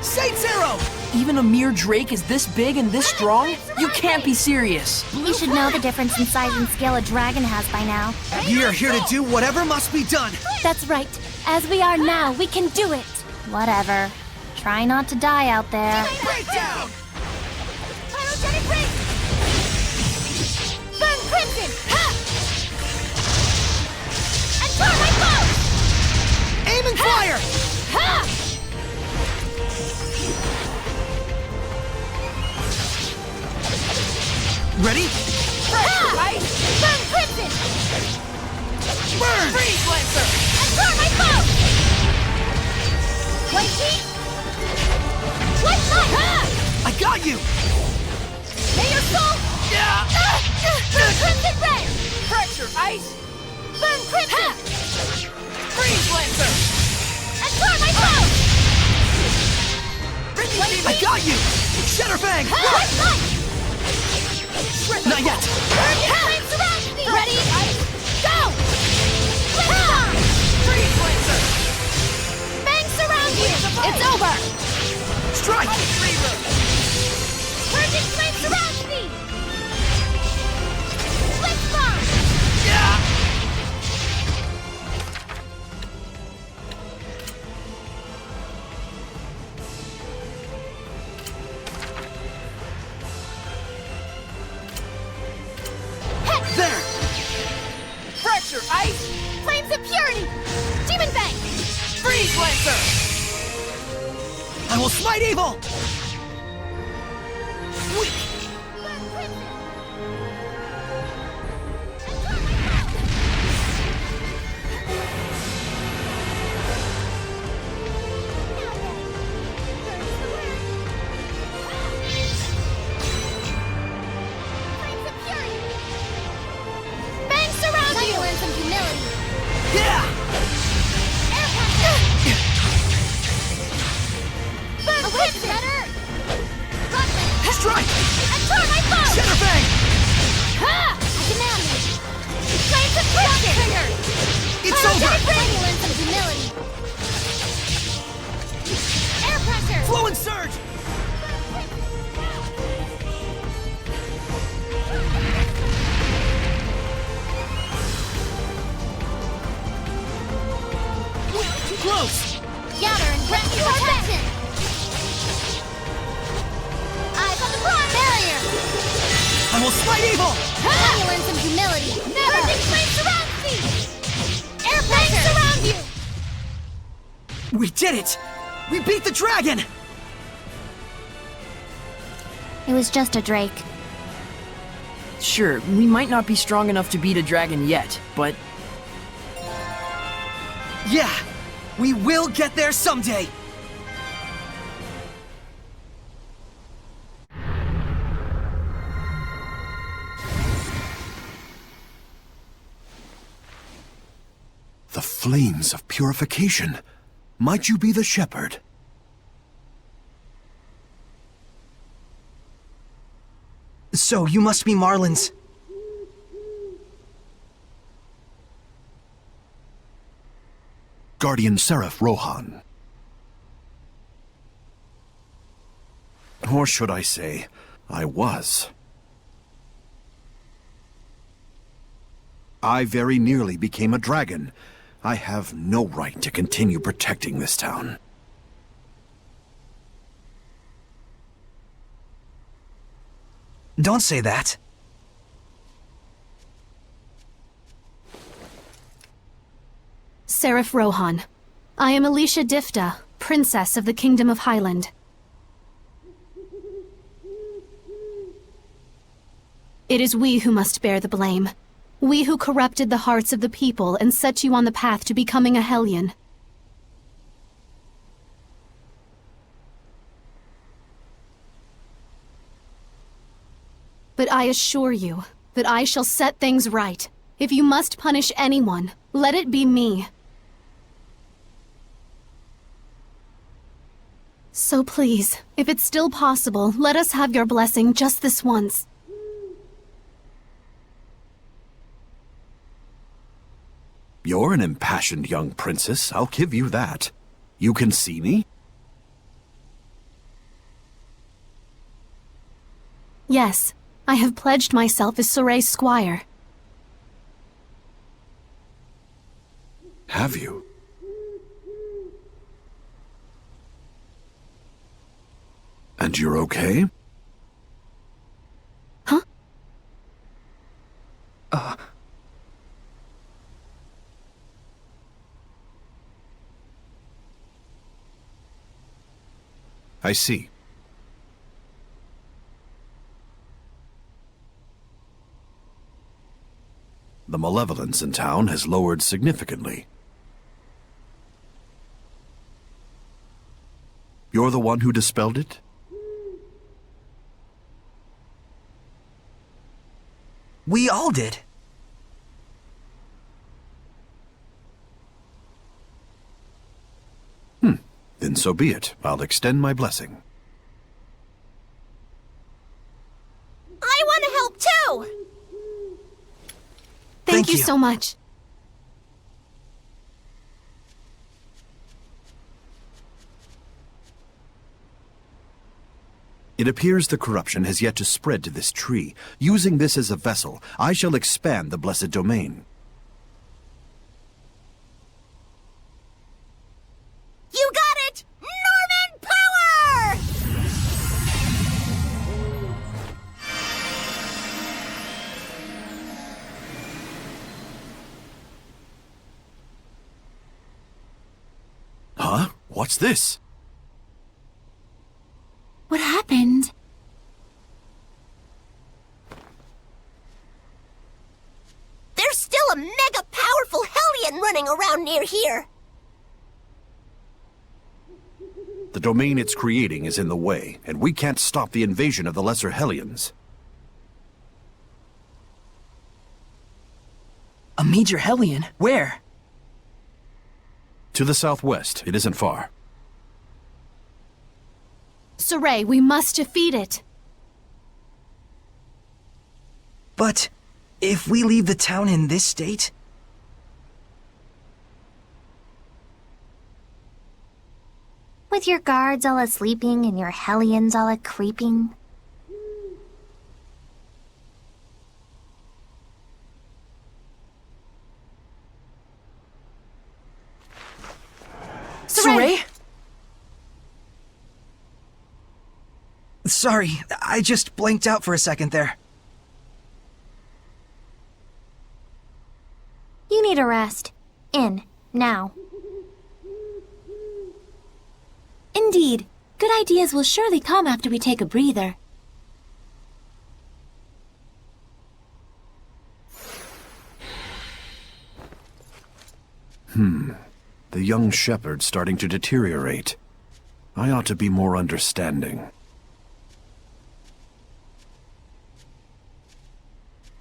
Saint Zero! Even a mere Drake is this big and this strong? You can't be serious! You should know the difference in size and scale a dragon has by now. We are here to do whatever must be done. That's right. As we are now, we can do it. Whatever. Try not to die out there. Breakdown! Pyrogenic ring! Burn crimson! Ha! And turn my bow! Aim and fire! Ha! Ready? Right? Burn crimson! Burn! Freeze lancer! And turn my bow! White heat! White light! Ha! I got you! May your soul! Burn crimson red! Pressure ice! Burn crimson! Freeze lancer! And turn my bow! I got you! Shadowfang! White light! Not yet! Burn flames surround me! Ready? Go! Freeze lancer! Fangs surround you! It's over! Strike! Ice reaver! Purging flames surround me! Blitz bomb! There! Pressure ice! Flames of purity! Demon Fang! Freeze lancer! I will smite evil! Weak! Burn crimson! Flow and surge! Too close! Gather and grant me protection! Eyes on the prize! Barrier! I will smite evil! Now you learn some humility! Never! Burning flame surrounds me! Air pressure! Surround you! We did it! We beat the dragon! It was just a drake. Sure, we might not be strong enough to beat a dragon yet, but Yeah! We will get there someday! The flames of purification. Might you be the shepherd? So, you must be Marlin's... Guardian Seraph Rohan. Or should I say, I was. I very nearly became a dragon. I have no right to continue protecting this town. Don't say that. Seraph Rohan. I am Alicia Difta, Princess of the Kingdom of Highland. It is we who must bear the blame. We who corrupted the hearts of the people and set you on the path to becoming a Hellion. But I assure you that I shall set things right. If you must punish anyone, let it be me. So please, if it's still possible, let us have your blessing just this once. You're an impassioned young princess, I'll give you that. You can see me? Yes, I have pledged myself as Soray's squire. Have you? And you're okay? Huh? I see. The malevolence in town has lowered significantly. You're the one who dispelled it? We all did. Then so be it. I'll extend my blessing. I want to help too! Thank you so much. It appears the corruption has yet to spread to this tree. Using this as a vessel, I shall expand the blessed domain. You got it! Norman Power! Huh? What's this? What happened? There's still a mega powerful Hellion running around near here. The domain it's creating is in the way, and we can't stop the invasion of the Lesser Hellions. a major Hellion? Where? To the southwest. It isn't far. Soray, we must defeat it. But if we leave the town in this state... With With your guards all a-sleeping and your hellions all a-creeping. Saray? Sorry, I just blanked out for a second there. You need a rest. In. Now. Indeed. Good ideas will surely come after we take a breather. The young shepherd's starting to deteriorate. I ought to be more understanding.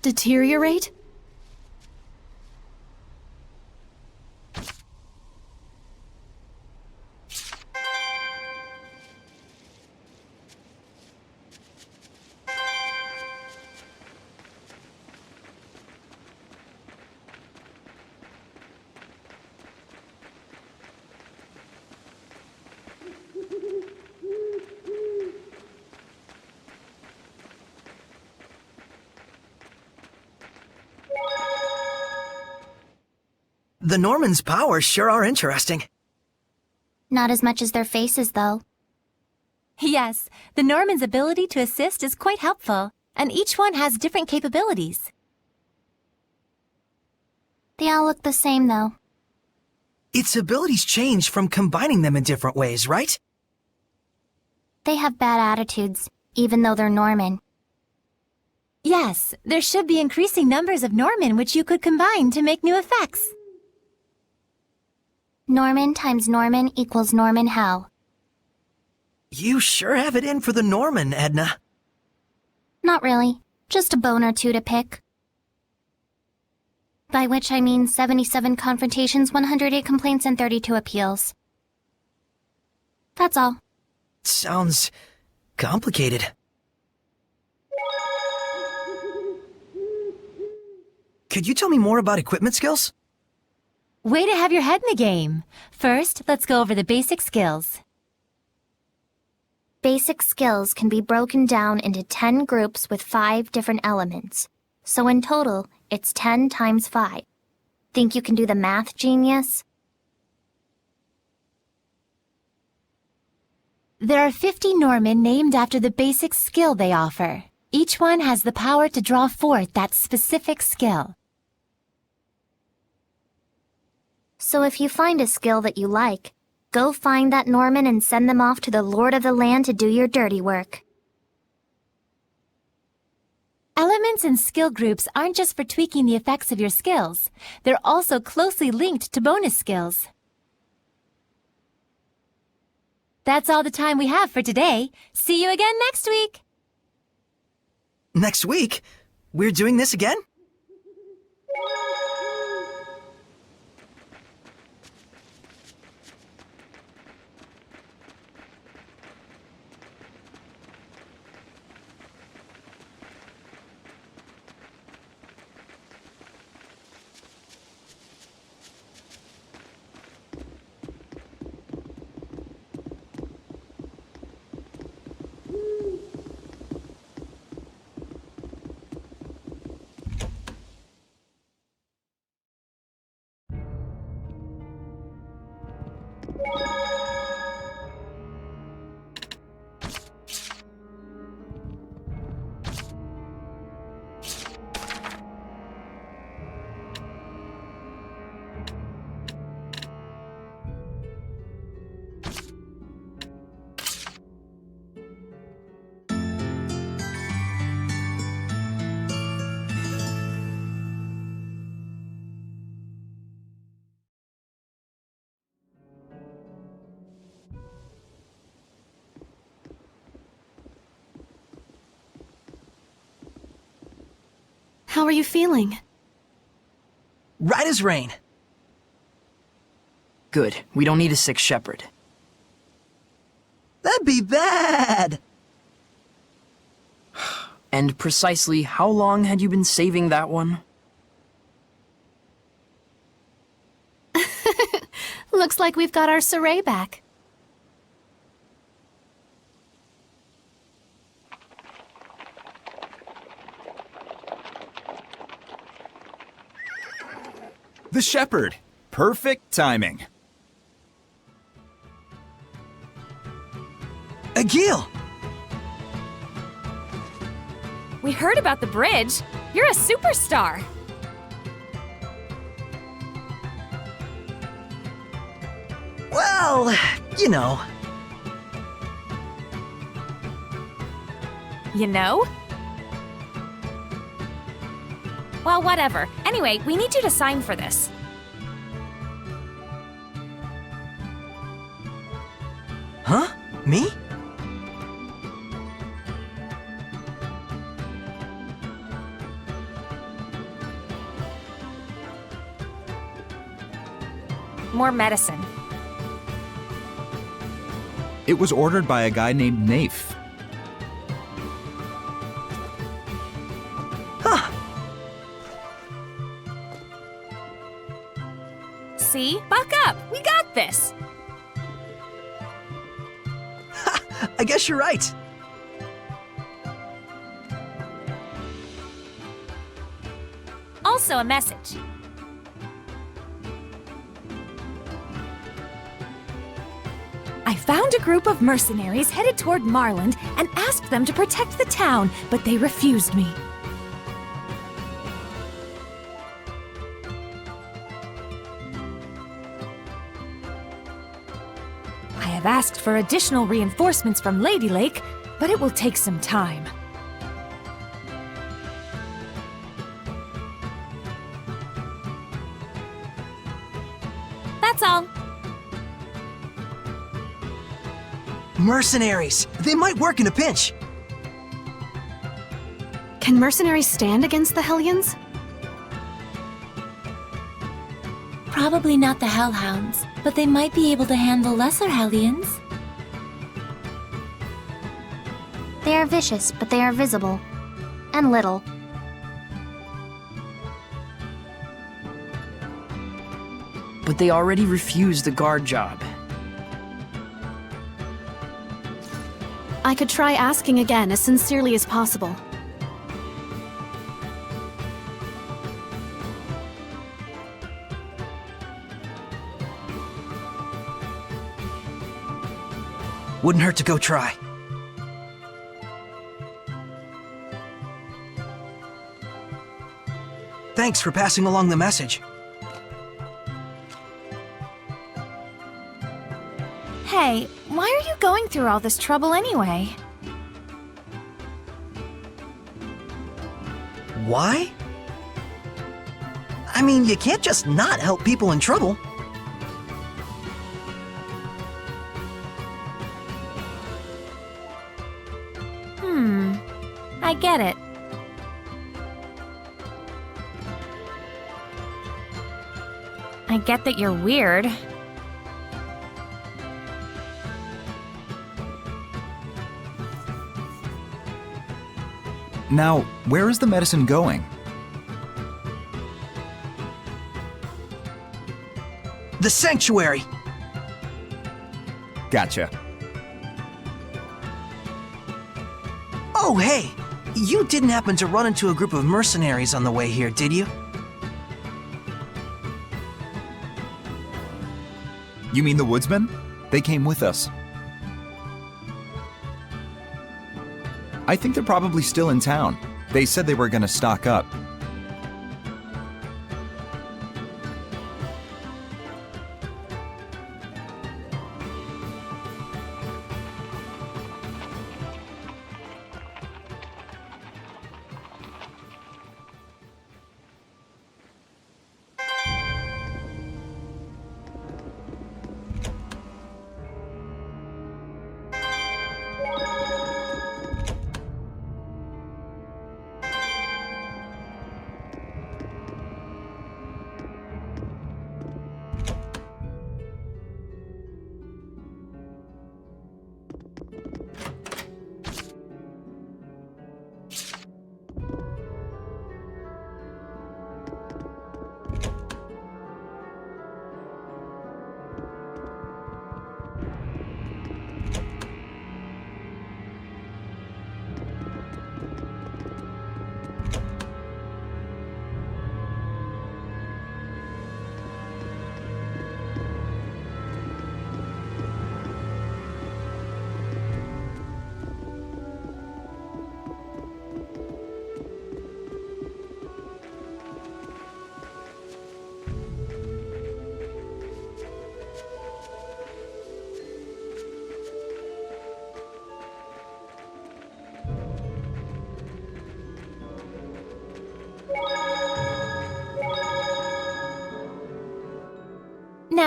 Deteriorate? The Normans' powers sure are interesting. Not as much as their faces, though. Yes, the Norman's ability to assist is quite helpful, and each one has different capabilities. They all look the same, though. Its abilities change from combining them in different ways, right? They have bad attitudes, even though they're Norman. Yes, there should be increasing numbers of Norman which you could combine to make new effects. Norman times Norman equals Norman how? You sure have it in for the Norman, Edna. Not really. Just a bone or two to pick. By which I mean 77 confrontations, 108 complaints, and 32 appeals. That's all. Sounds complicated. Could you tell me more about equipment skills? Way to have your head in the game. First, let's go over the basic skills. Basic skills can be broken down into 10 groups with 5 different elements. So in total, it's 10 times 5. Think you can do the math, genius? There are 50 Norman named after the basic skill they offer. Each one has the power to draw forth that specific skill. So if you find a skill that you like, go find that Norman and send them off to the Lord of the Land to do your dirty work. Elements and skill groups aren't just for tweaking the effects of your skills. They're also closely linked to bonus skills. That's all the time we have for today. See you again next week! Next week? We're doing this again? How are you feeling? Right as rain. Good. We don't need a sick shepherd. That'd be bad! And precisely how long had you been saving that one? Looks like we've got our Saray back. The shepherd. Perfect timing. Agil! We heard about the bridge. You're a superstar. Well, you know. You know? Well, whatever. Anyway, we need you to sign for this. Huh? Me? More medicine. It was ordered by a guy named Nafe. See? Buck up! We got this! I guess you're right. Also a message. I found a group of mercenaries headed toward Marland and asked them to protect the town, but they refused me. I have asked for additional reinforcements from Lady Lake, but it will take some time. That's all. Mercenaries! They might work in a pinch! Can mercenaries stand against the Hellions? Probably not the Hellhounds, but they might be able to handle lesser Hellions. They are vicious, but they are visible. And little. But they already refused the guard job. I could try asking again as sincerely as possible. Wouldn't hurt to go try. Thanks for passing along the message. Hey, why are you going through all this trouble anyway? Why? I mean, you can't just not help people in trouble. I get it. I get that you're weird. Now, where is the medicine going? The sanctuary! Gotcha. Oh, hey! You didn't happen to run into a group of mercenaries on the way here, did you? You mean the woodsmen? They came with us. I think they're probably still in town. They said they were gonna stock up.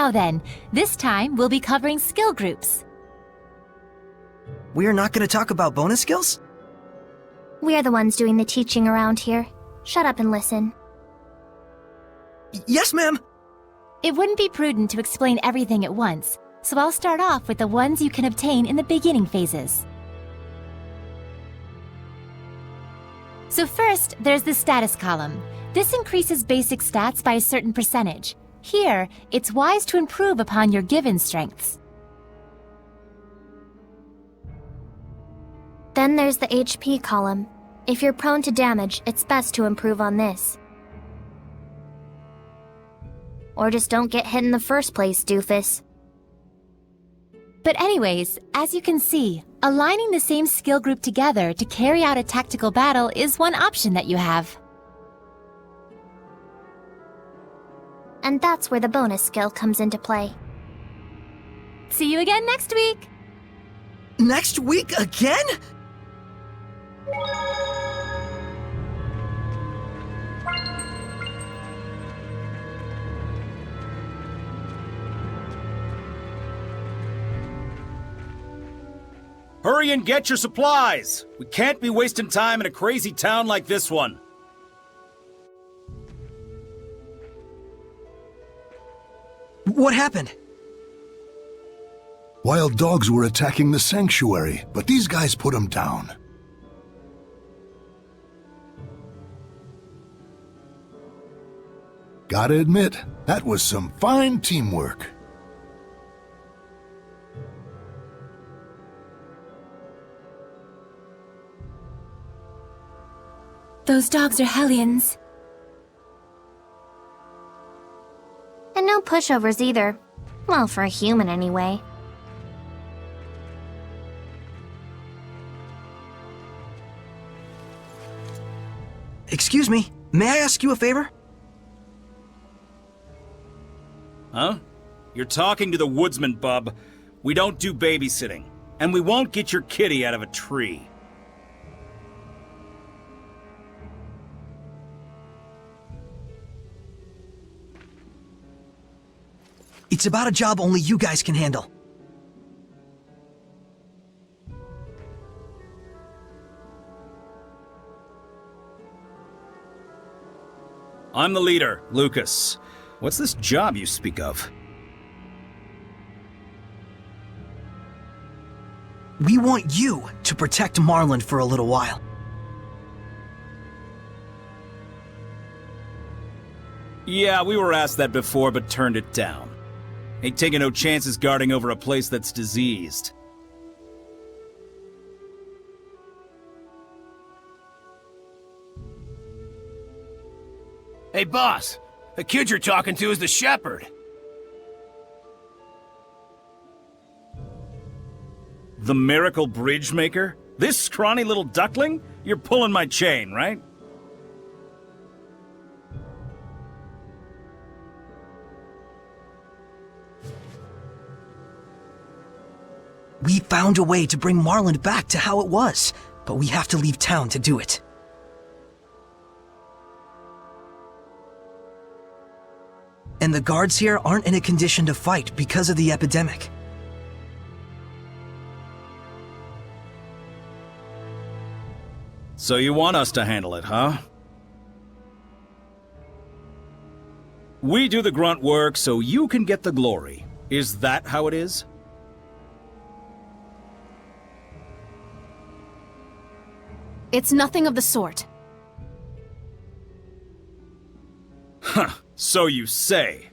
Now then, this time we'll be covering skill groups. We're not going to talk about bonus skills? We're the ones doing the teaching around here. Shut up and listen. Yes, ma'am! It wouldn't be prudent to explain everything at once, so I'll start off with the ones you can obtain in the beginning phases. So first, there's the status column. This increases basic stats by a certain percentage. Here, it's wise to improve upon your given strengths. Then there's the HP column. If you're prone to damage, it's best to improve on this. Or just don't get hit in the first place, doofus. But anyways, as you can see, aligning the same skill group together to carry out a tactical battle is one option that you have. And that's where the bonus skill comes into play. See you again next week! Next week again? Hurry and get your supplies! We can't be wasting time in a crazy town like this one. What happened? Wild dogs were attacking the sanctuary, but these guys put them down. Gotta admit, that was some fine teamwork. Those dogs are hellions. And no pushovers either. Well, for a human anyway. Excuse me, may I ask you a favor? Huh? You're talking to the woodsman, bub. We don't do babysitting. And we won't get your kitty out of a tree. It's about a job only you guys can handle. I'm the leader, Lucas. What's this job you speak of? We want you to protect Marlin for a little while. Yeah, we were asked that before, but turned it down. Ain't taking no chances guarding over a place that's diseased. Hey, boss. The kid you're talking to is the shepherd. The miracle bridge maker? This scrawny little duckling? You're pulling my chain, right? We found a way to bring Marlin back to how it was, but we have to leave town to do it. And the guards here aren't in a condition to fight because of the epidemic. So you want us to handle it, huh? We do the grunt work so you can get the glory. Is that how it is? It's nothing of the sort. Huh, so you say.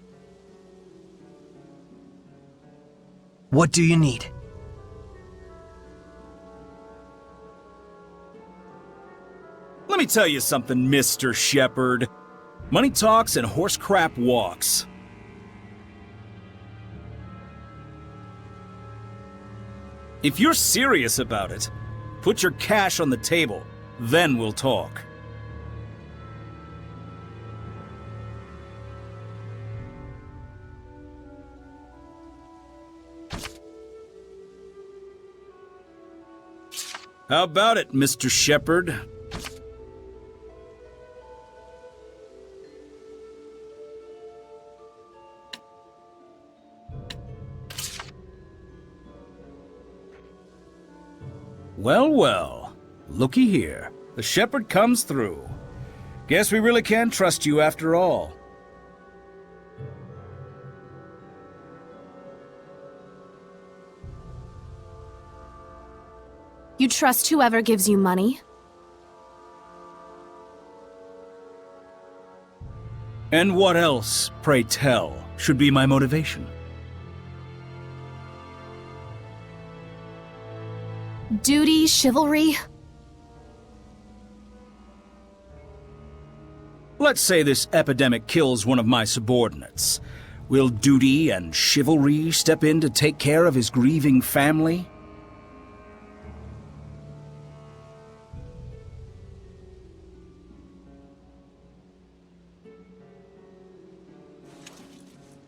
What do you need? Let me tell you something, Mr. Shepherd. Money talks and horse crap walks. If you're serious about it, put your cash on the table, then we'll talk. How about it, Mr. Shepherd? Well, well. Looky here. The shepherd comes through. Guess we really can trust you after all. You trust whoever gives you money? And what else, pray tell, should be my motivation? Duty, chivalry? Let's say this epidemic kills one of my subordinates. Will duty and chivalry step in to take care of his grieving family?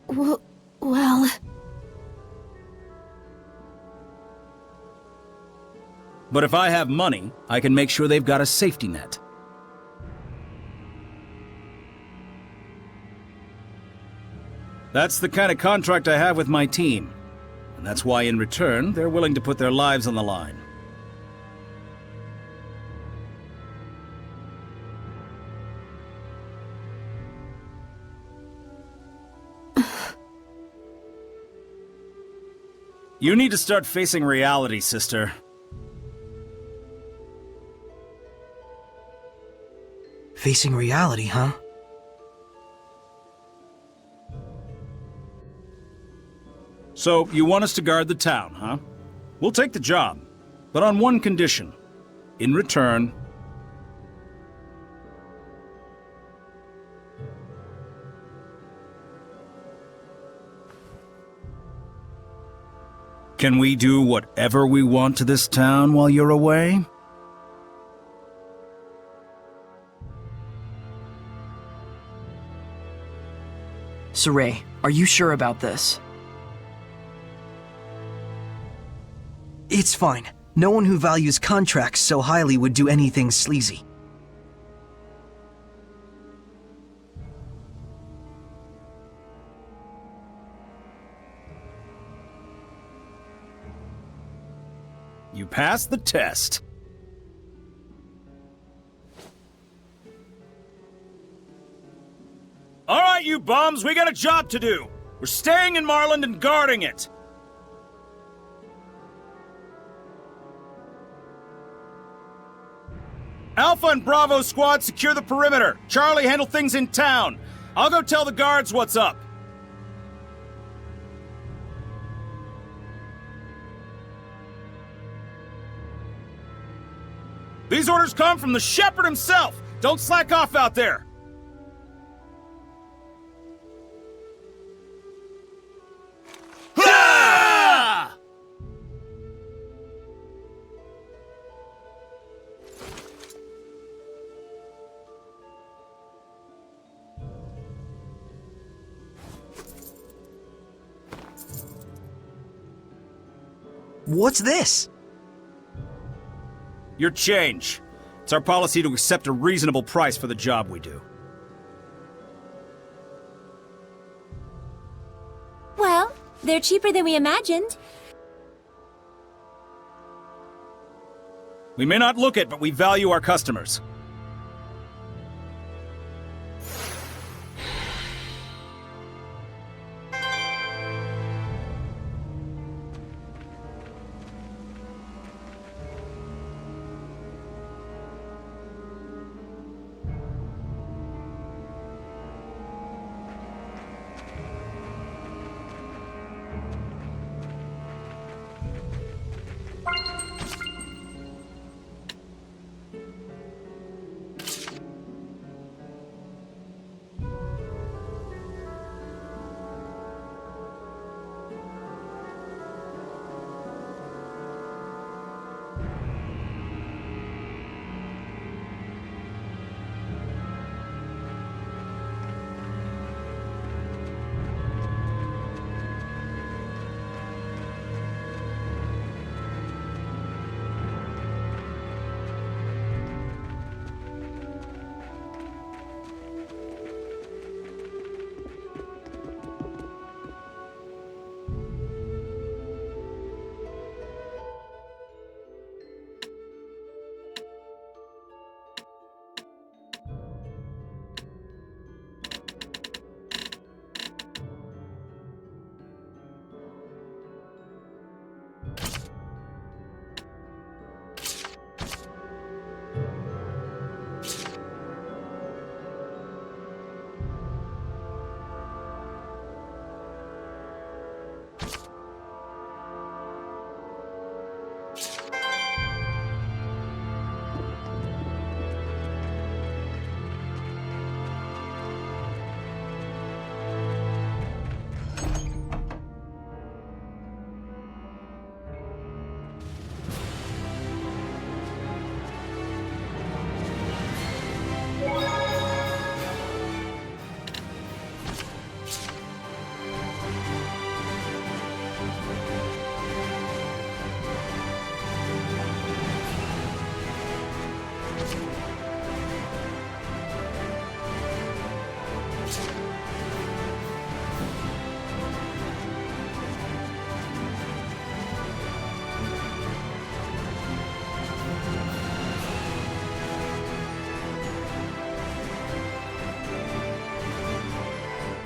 Well... But if I have money, I can make sure they've got a safety net. That's the kind of contract I have with my team. And that's why in return, they're willing to put their lives on the line. You need to start facing reality, sister. Facing reality, huh? So, you want us to guard the town, huh? We'll take the job, but on one condition. In return... Can we do whatever we want to this town while you're away? Saray, are you sure about this? It's fine. No one who values contracts so highly would do anything sleazy. You passed the test. All right, you bums, we got a job to do. We're staying in Marland and guarding it. Alpha and Bravo squad secure the perimeter. Charlie, handle things in town. I'll go tell the guards what's up. These orders come from the shepherd himself. Don't slack off out there. Ah! What's this? Your change. It's our policy to accept a reasonable price for the job we do. Well, they're cheaper than we imagined. We may not look it, but we value our customers.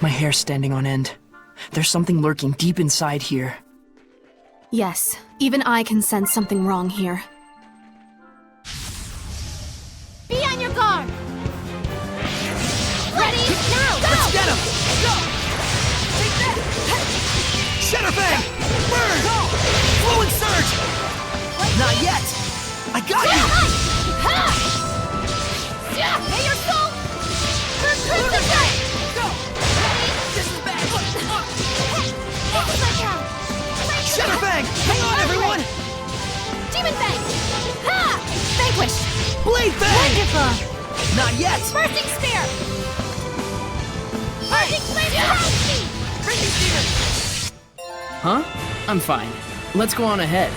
My hair's standing on end. There's something lurking deep inside here. Yes, even I can sense something wrong here. Be on your guard! Ready? Now! Go! Let's get him! Go! Take that! Shadowfang! Burn! Go! Fluid surge! Not yet! I got you! Ha! May your soul! For Crimson Ray! Go! This is bad! This is my path! Shadowfang! Hang on, everyone! Demon Fang! Ha! Vanquish! Blade Fang! Wonderful! Not yet! Bursting Spear! Bursting Flame Surround Speed! Crazy Demon! Huh? I'm fine. Let's go on ahead.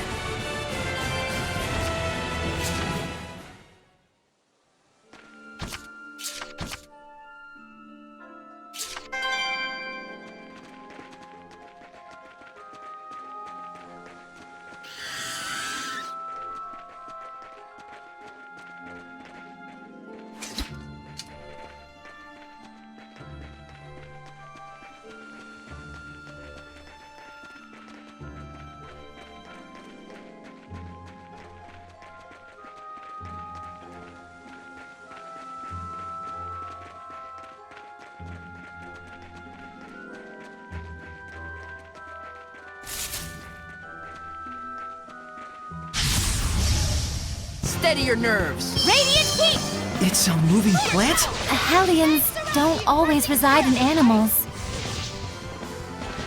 Steady your nerves. Radiant Heat! It's a moving plant? Hellions don't always reside in animals.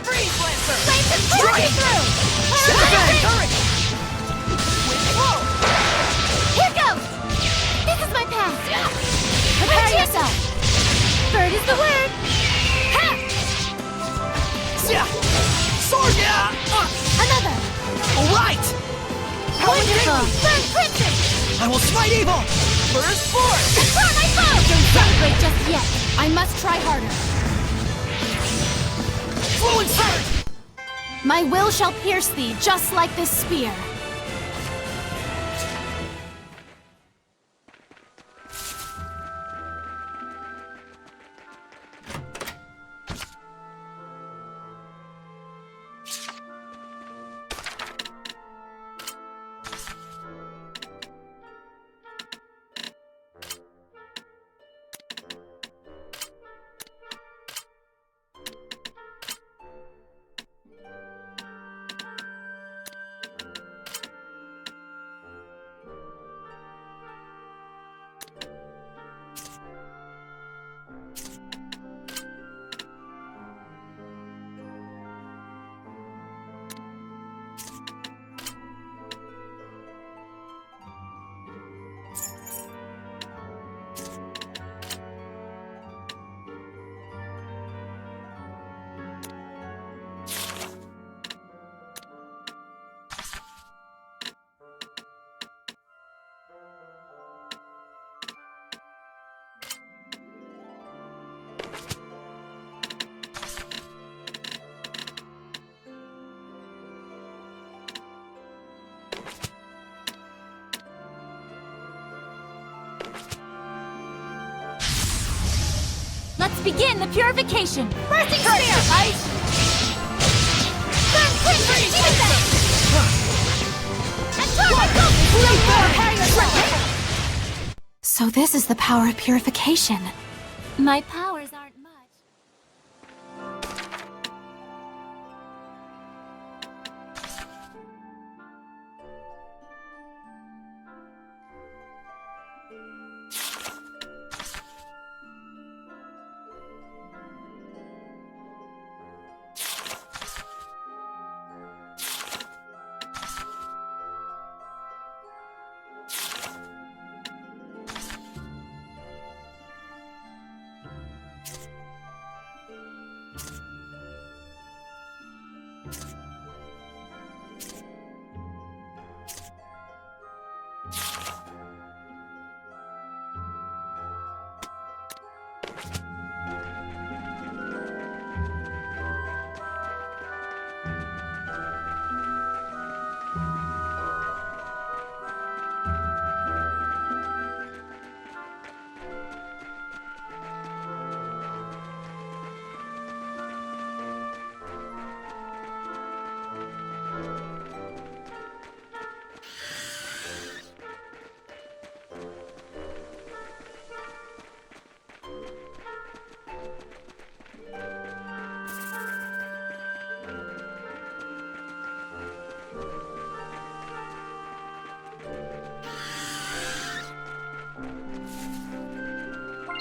Freeze Lancer! Flames and Strike through! Shadowfang! Hurry! Here goes! This is my path! Prepare yourself! Bird is the word! Ha! Sword! Another! All right! Wonderful! Burn Crimson! I will smite evil! Burst forth! Destroy my foe! Don't celebrate just yet! I must try harder. Fluid surge! My will shall pierce thee, just like this spear. Let's begin the purification. Bursting Spear! Ice! Burn Crimson! Demon Fang! And turn my focus! Prepare yourself! So this is the power of purification. My powers aren't much.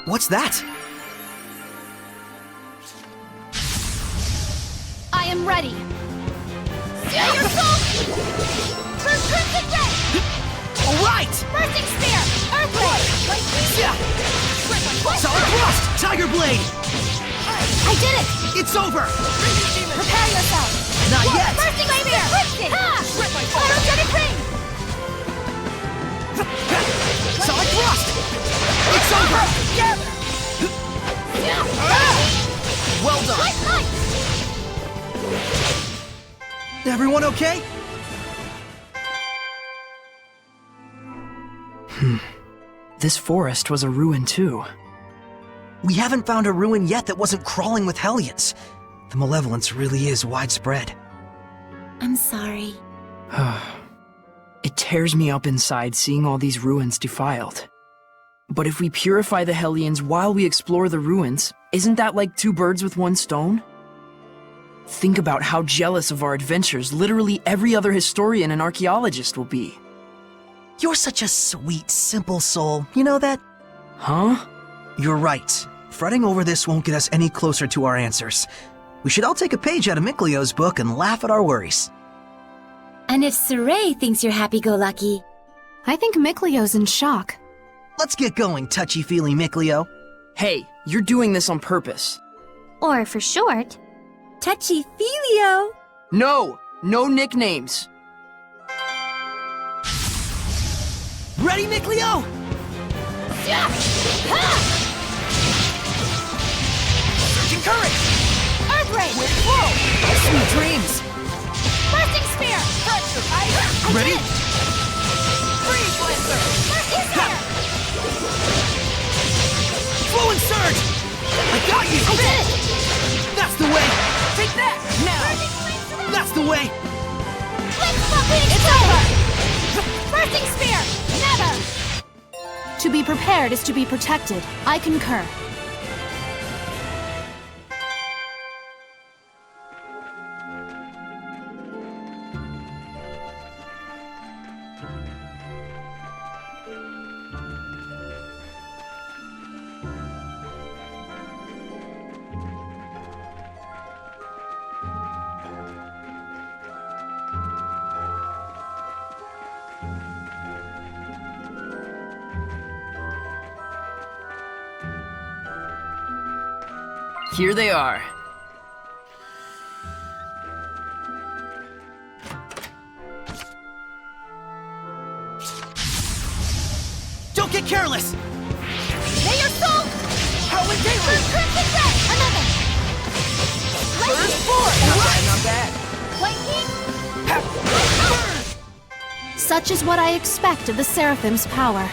What's that? I am ready. Seal your soul! For Crimson Ray! All right! Bursting Spear! Earthquake! Solid Thrust! Tiger Blade! I did it! It's over! Prepare yourself! Not yet! Bursting Spear! Crimson! Aerogenic Ring! Solid Thrust! It's over! Well done! Light! Everyone okay? This forest was a ruin too. We haven't found a ruin yet that wasn't crawling with Hellions. The malevolence really is widespread. I'm sorry. It tears me up inside seeing all these ruins defiled. But if we purify the Hellions while we explore the ruins, isn't that like two birds with one stone? Think about how jealous of our adventures literally every other historian and archaeologist will be. You're such a sweet, simple soul. You know that? Huh? You're right. Fretting over this won't get us any closer to our answers. We should all take a page out of Miklio's book and laugh at our worries. And if Saray thinks you're happy-go-lucky... I think Miklio's in shock. Let's get going, touchy-feely Miklio. Hey, you're doing this on purpose. Or for short, Touchy-feelio! No! No nicknames! Ready, Miklio? Surging Current! Earth Ray! Whoa! Sweet dreams! Bursting Spear! Pressure! Ready? Freeze Lancer! Bursting Spear! Flow and Surge! I got you! I did it! That's the way! Take that! Now! That's the way! It's over! Bursting Spear! Never! To be prepared is to be protected. I concur. Here they are. Don't get careless! May your soul! Howling For Gateway! Crimson Ray! Another! Lightning! Not bad! Flanking! Such is what I expect of the Seraphim's power.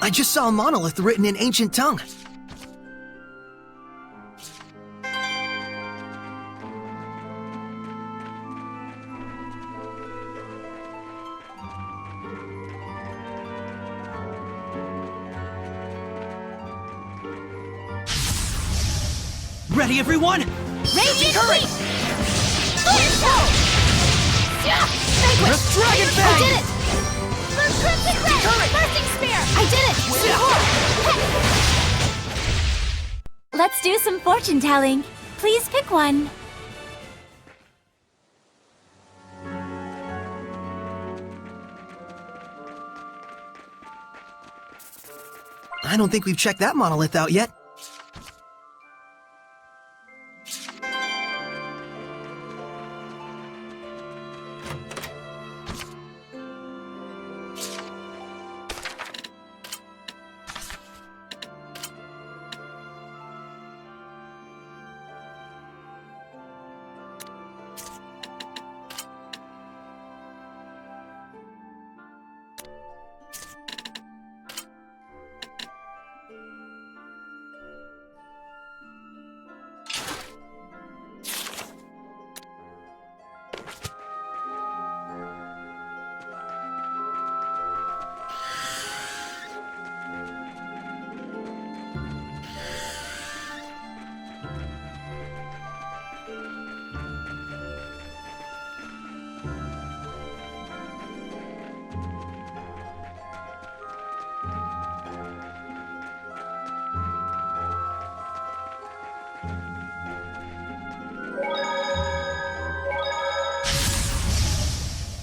I just saw a monolith written in ancient tongue. Ready, everyone? Raging Courage! Fire show! Let's Dragon Bang! I did it! Crimson Red! Bursting Spear! I did it! Let's do some fortune telling. Please pick one. I don't think we've checked that monolith out yet.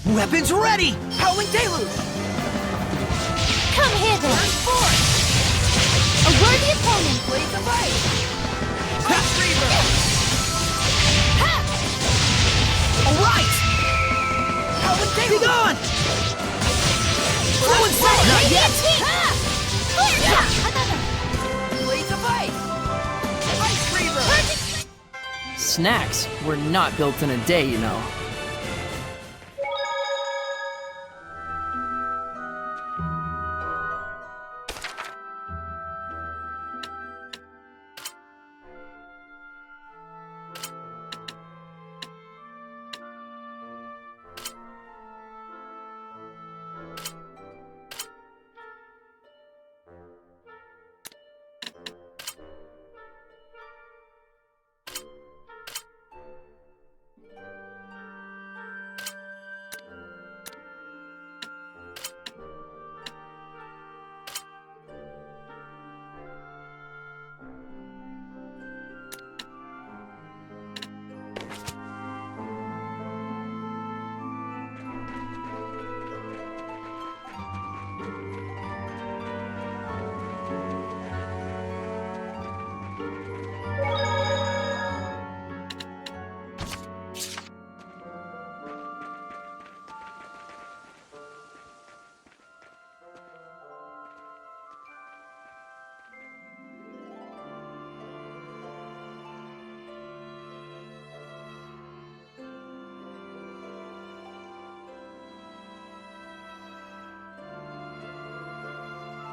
Weapons ready! Howling Deluge! Come here then. A worthy opponent. Blaze of Light. Alright! Howling Deluge! Be gone! Fluid Sword! Not yet! Another! Blaze of Ice! Ice Reaver! Snacks were not built in a day, you know.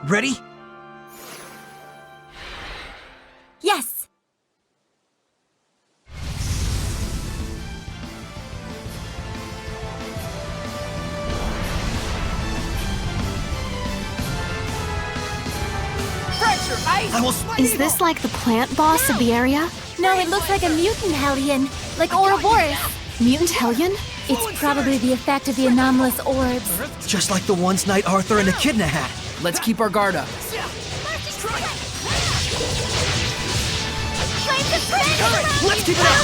Ready? Yes. Pressure Ice! I will smite Is evil! this like the plant boss of the area? No, it looks like a mutant Hellion, like Ouroboros. Mutant Hellion? It's probably the effect of the anomalous orbs. Just like the ones Knight Arthur and Echidna had. Let's keep our guard up. Let's keep it up!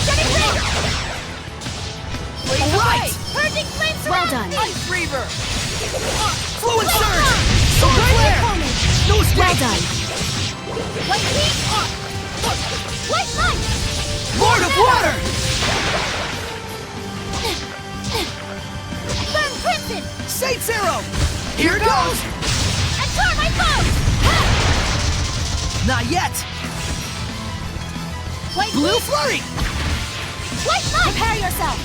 Alright! Purging Flame Well Surround! done. Ice Reaver! Fluid Surge! Solar Flare! No escape! Well done. White Heat! White Light! Lord of Water! Burn Crimson! Saints Arrow! Here it goes! And Tar my foe! Not yet! White Blue Heat! Flurry! White Light! Prepare yourself.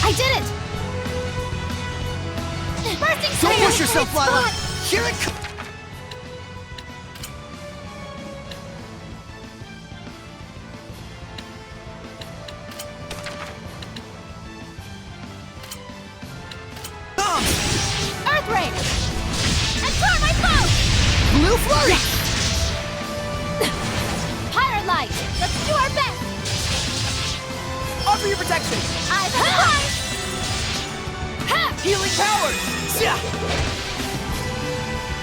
I did it. Bursting Don't Spear! push yourself, Lila! Here it comes! Earthquake! And throw my boat! Blue Flurry! Pirate Light! Let's do our best! Offer your protection! I've arrived! Ha! Healing powers! Yeah.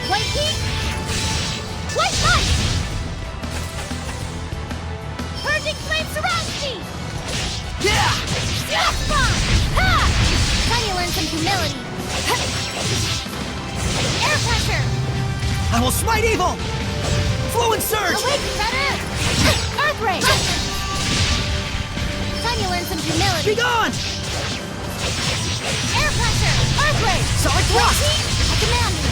White heat! White light! Purging flame surrounds me! Yeah! Death bomb! Ha! Time you learn some humility. Air pressure! I will smite evil! Flow and surge! Awaken, Redder! Earth ray! Time you learn some humility. Be gone! Air pressure! Earth ray! Solid thrust! I command you!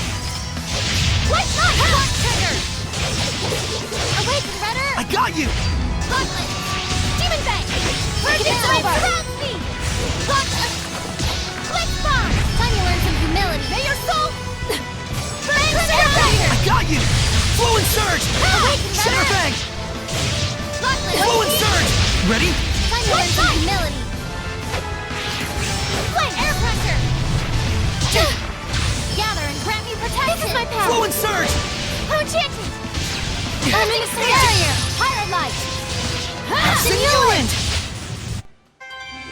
White light! Hot trigger! Awaken, Redder! I got you! Gauntlet! Demon Bank! Purging flame surrounds me! Quick bomb! Time you learn some humility. May your soul... Flame surrender! I got you! Flow and surge! Awaken, Center Redder! Bang! Gauntlet! Flow and surge! Ready? Time to learn some humility. Flame air pressure! Gather and grant me protection! This is my power! Flow and surge! Enchanted! Luminous barrier! Pirate light! Simulant!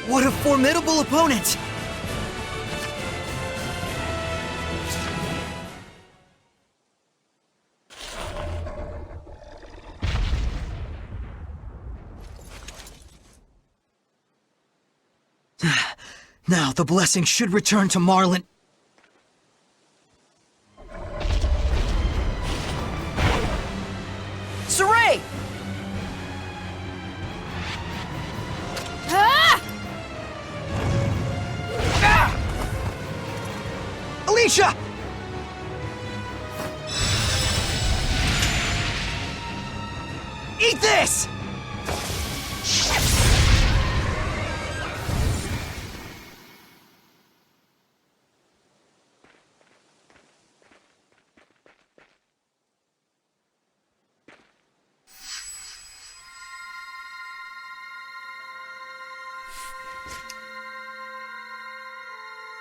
What a formidable opponent! Now the blessing should return to Marlin. Saray! Alicia! Eat this!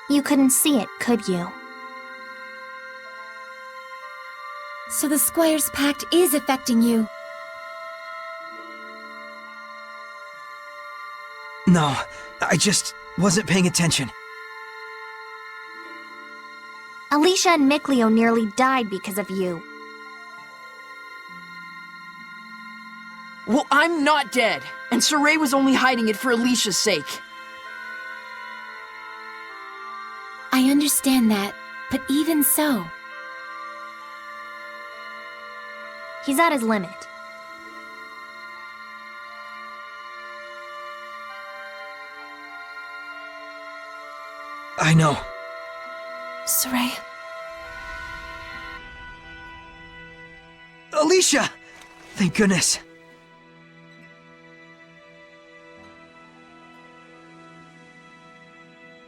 You couldn't see it, could you? So the Squire's Pact is affecting you. No, I just wasn't paying attention. Alicia and Mikleo nearly died because of you. Well, I'm not dead, and Saray was only hiding it for Alicia's sake. I understand that, but even so... He's at his limit. I know. Saray. Alicia! Thank goodness.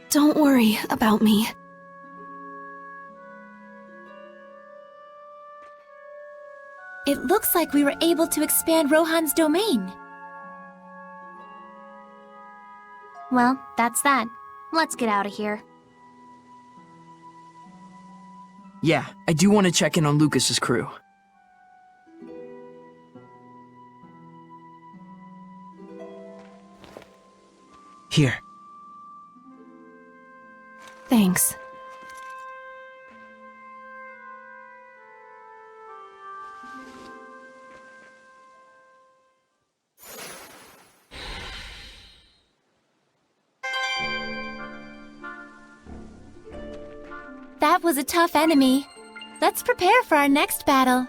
Don't worry about me. It looks like we were able to expand Rohan's domain. Well, that's that. Let's get out of here. Yeah, I do want to check in on Lucas's crew. Here. Thanks. That was a tough enemy. Let's prepare for our next battle.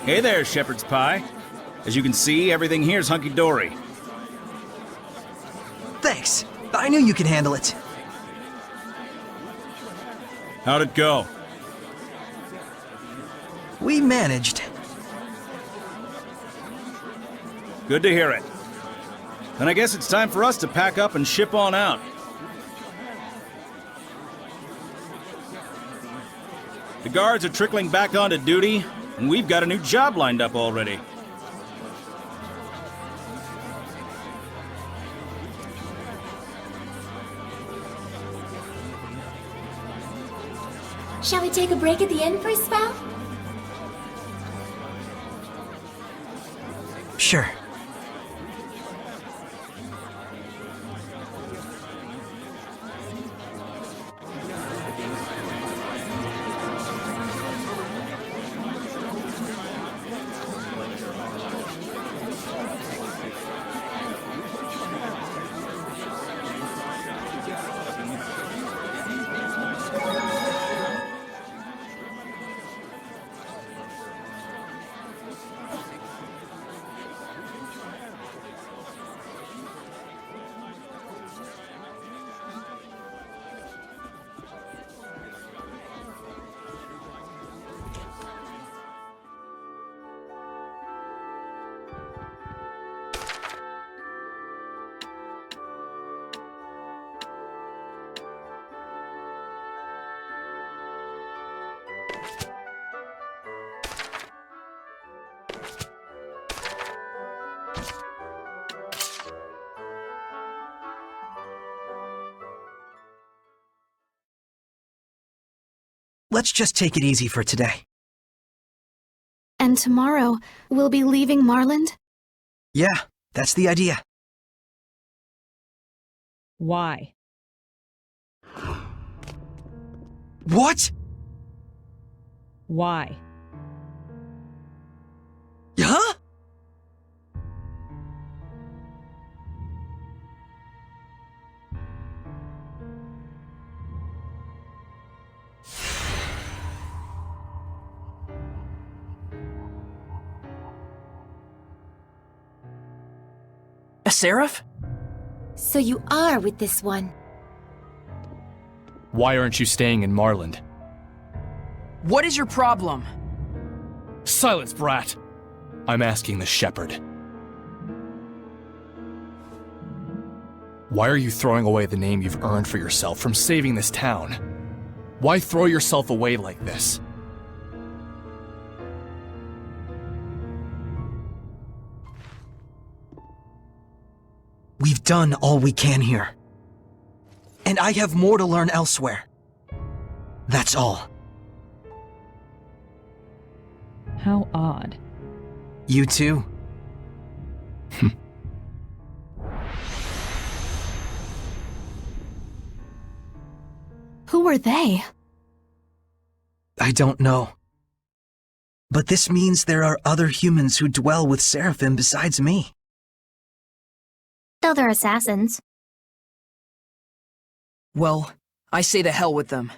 Hey there, Shepherd's Pie. As you can see, everything here's hunky-dory. Thanks. I knew you could handle it. How'd it go? We managed. Good to hear it. Then I guess it's time for us to pack up and ship on out. The guards are trickling back onto duty, and we've got a new job lined up already. Shall we take a break at the inn for a spell? Sure. Let's just take it easy for today. And tomorrow, we'll be leaving Marland? Yeah, that's the idea. Why? What? Why? Huh? A seraph? So you are with this one. Why aren't you staying in Marland? What is your problem? Silence, brat! I'm asking the shepherd. Why are you throwing away the name you've earned for yourself from saving this town? Why throw yourself away like this? We've done all we can here. And I have more to learn elsewhere. That's all. How odd. You too. Who were they? I don't know. But this means there are other humans who dwell with Seraphim besides me. Though they're assassins. Well, I say the hell with them.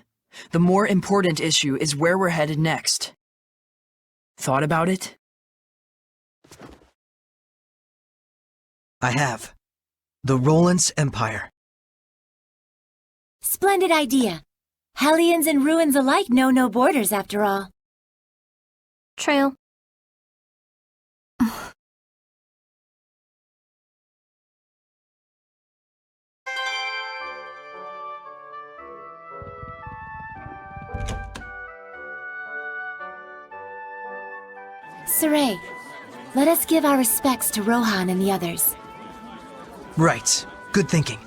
The more important issue is where we're headed next. Thought about it? I have. The Roland's Empire. Splendid idea. Hellions and ruins alike know no borders, after all. True. Saray, let us give our respects to Rohan and the others. Right. Good thinking.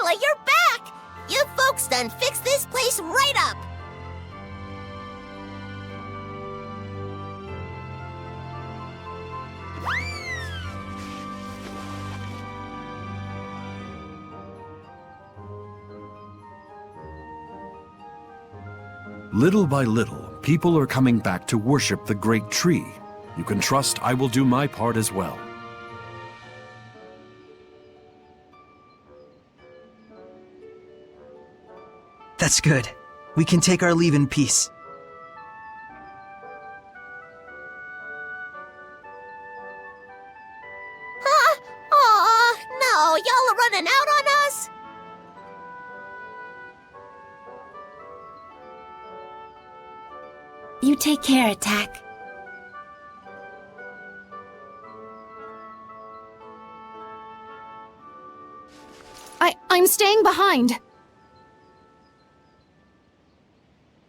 Lila, you're back! You folks done fixed this place right up! Little by little, people are coming back to worship the great tree. You can trust I will do my part as well. That's good. We can take our leave in peace. Huh? Aw, no, y'all are running out on us? You take care, Attack. I'm staying behind.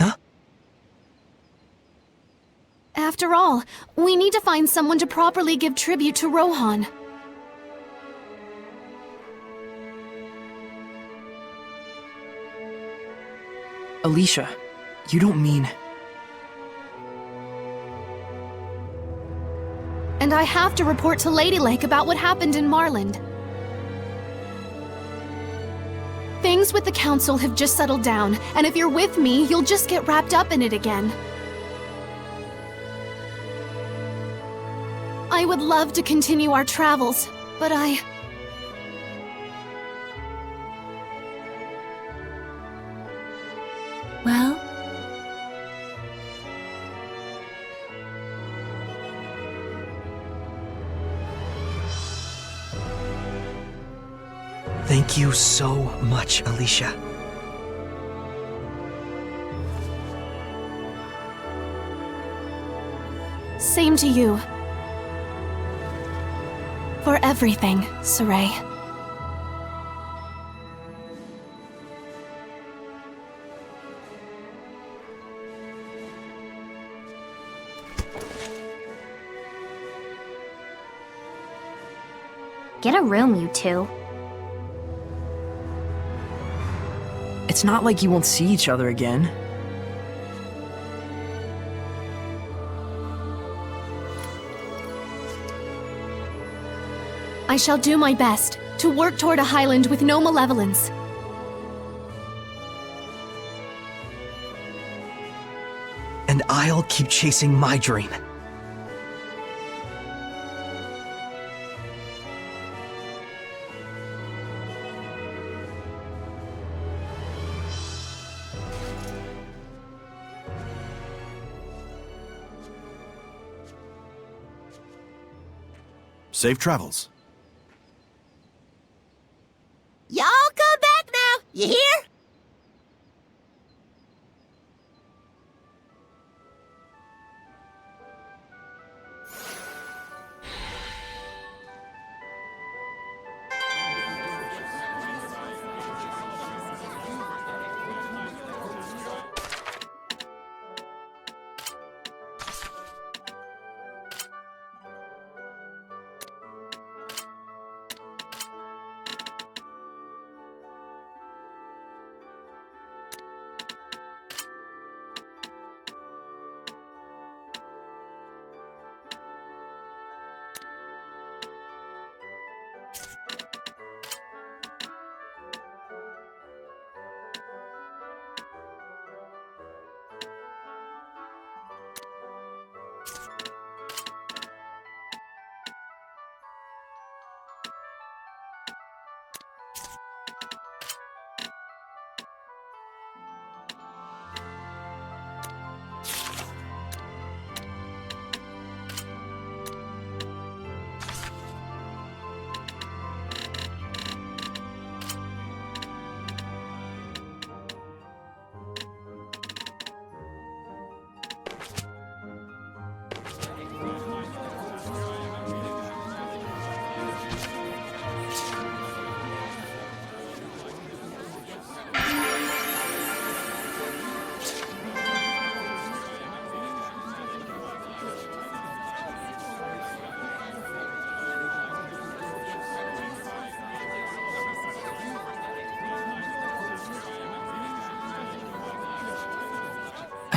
Huh? After all, we need to find someone to properly give tribute to Rohan. Alicia, you don't mean... And I have to report to Lady Lake about what happened in Marland. Things with the Council have just settled down, and if you're with me, you'll just get wrapped up in it again. I would love to continue our travels, but Well? Thank you so much, Alicia. Same to you. For everything, Saray. Get a room, you two. It's not like you won't see each other again. I shall do my best to work toward a Highland with no malevolence. And I'll keep chasing my dream. Safe travels. Y'all come back now, you hear?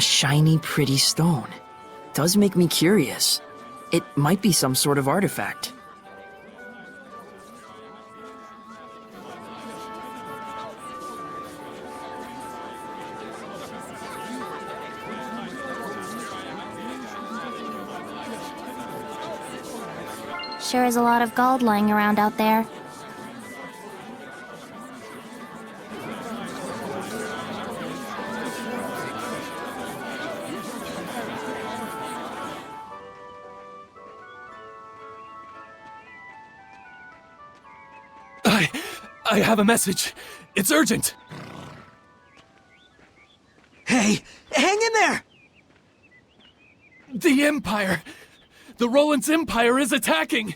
A shiny, pretty stone. Does make me curious. It might be some sort of artifact. Sure is a lot of gold lying around out there. I have a message. It's urgent. Hey, hang in there! The Empire! The Roland's Empire is attacking!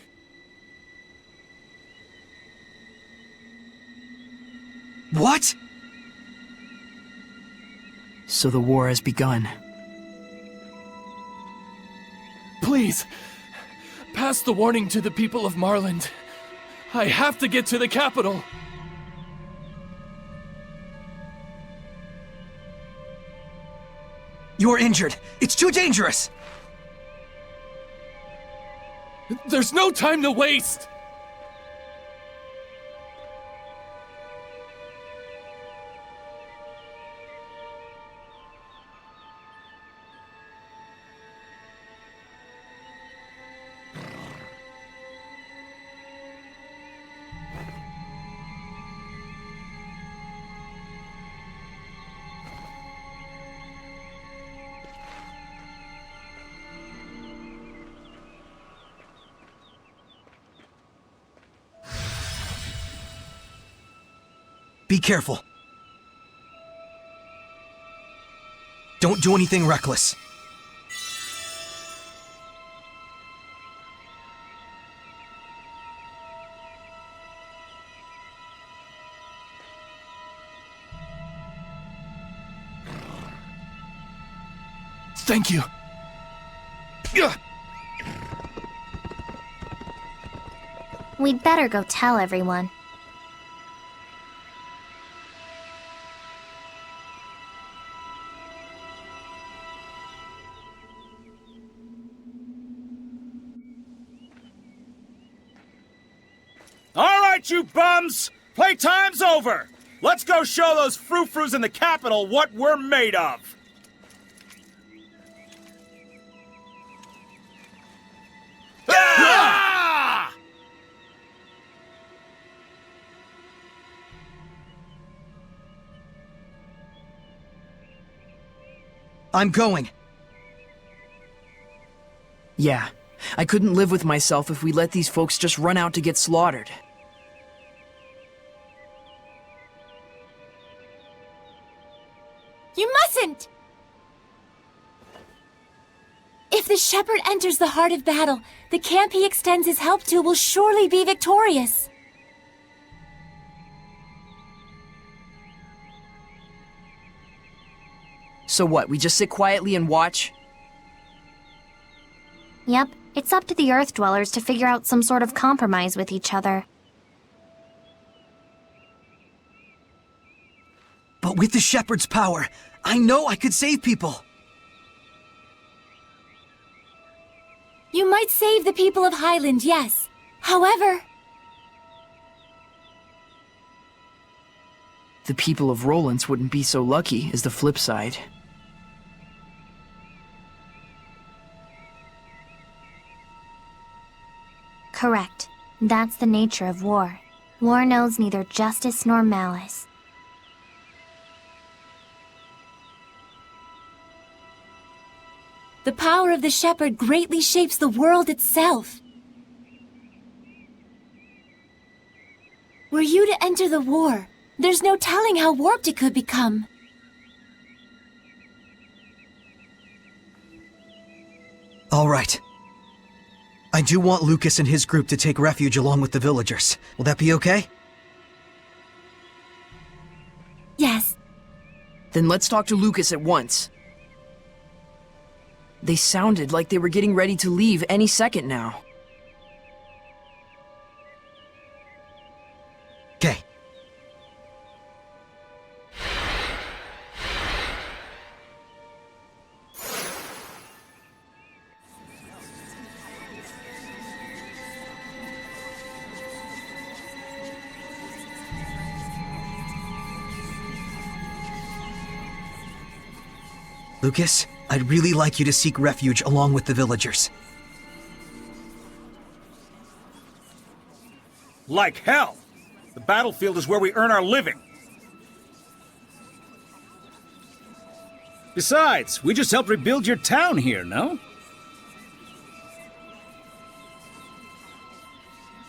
What? So the war has begun. Please, pass the warning to the people of Marland. I have to get to the capital. You're injured. It's too dangerous. There's no time to waste! Be careful. Don't do anything reckless. Thank you. We'd better go tell everyone. All right, you bums! Playtime's over! Let's go show those frou-frous in the capital what we're made of! Ah! I'm going. Yeah, I couldn't live with myself if we let these folks just run out to get slaughtered. You mustn't! If the shepherd enters the heart of battle, the camp he extends his help to will surely be victorious. So what, we just sit quietly and watch? Yep, it's up to the Earth Dwellers to figure out some sort of compromise with each other. But with the shepherd's power, I know I could save people. You might save the people of Highland, yes. However... The people of Roland's wouldn't be so lucky, is the flip side. Correct. That's the nature of war. War knows neither justice nor malice. The power of the shepherd greatly shapes the world itself. Were you to enter the war, there's no telling how warped it could become. All right. I do want Lucas and his group to take refuge along with the villagers. Will that be okay? Yes. Then let's talk to Lucas at once. They sounded like they were getting ready to leave any second now. Okay. Lucas, I'd really like you to seek refuge along with the villagers. Like hell! The battlefield is where we earn our living. Besides, we just helped rebuild your town here, no?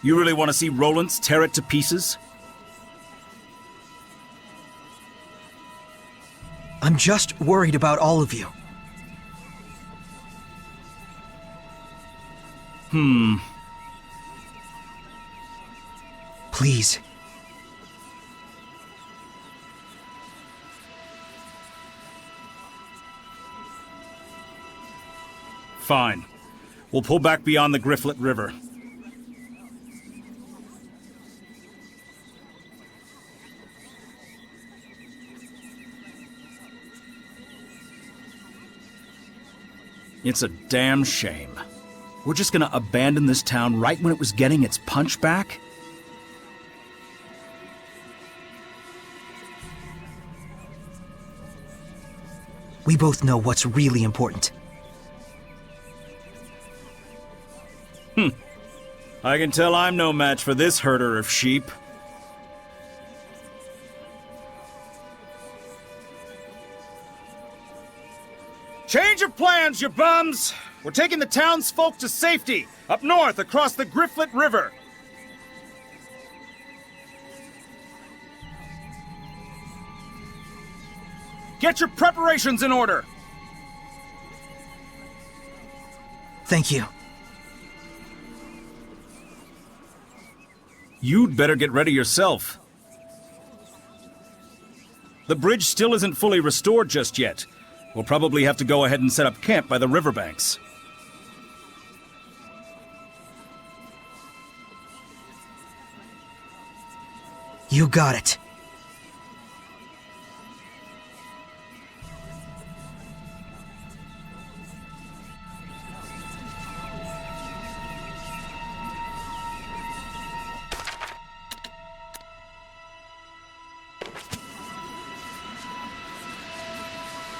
You really want to see Rollins tear it to pieces? I'm just worried about all of you. Please. Fine. We'll pull back beyond the Grifflet River. It's a damn shame. We're just gonna abandon this town right when it was getting its punch back? We both know what's really important. I can tell I'm no match for this herder of sheep. Change of plans, you bums! We're taking the townsfolk to safety, up north across the Grifflet River. Get your preparations in order! Thank you. You'd better get ready yourself. The bridge still isn't fully restored just yet. We'll probably have to go ahead and set up camp by the riverbanks. You got it.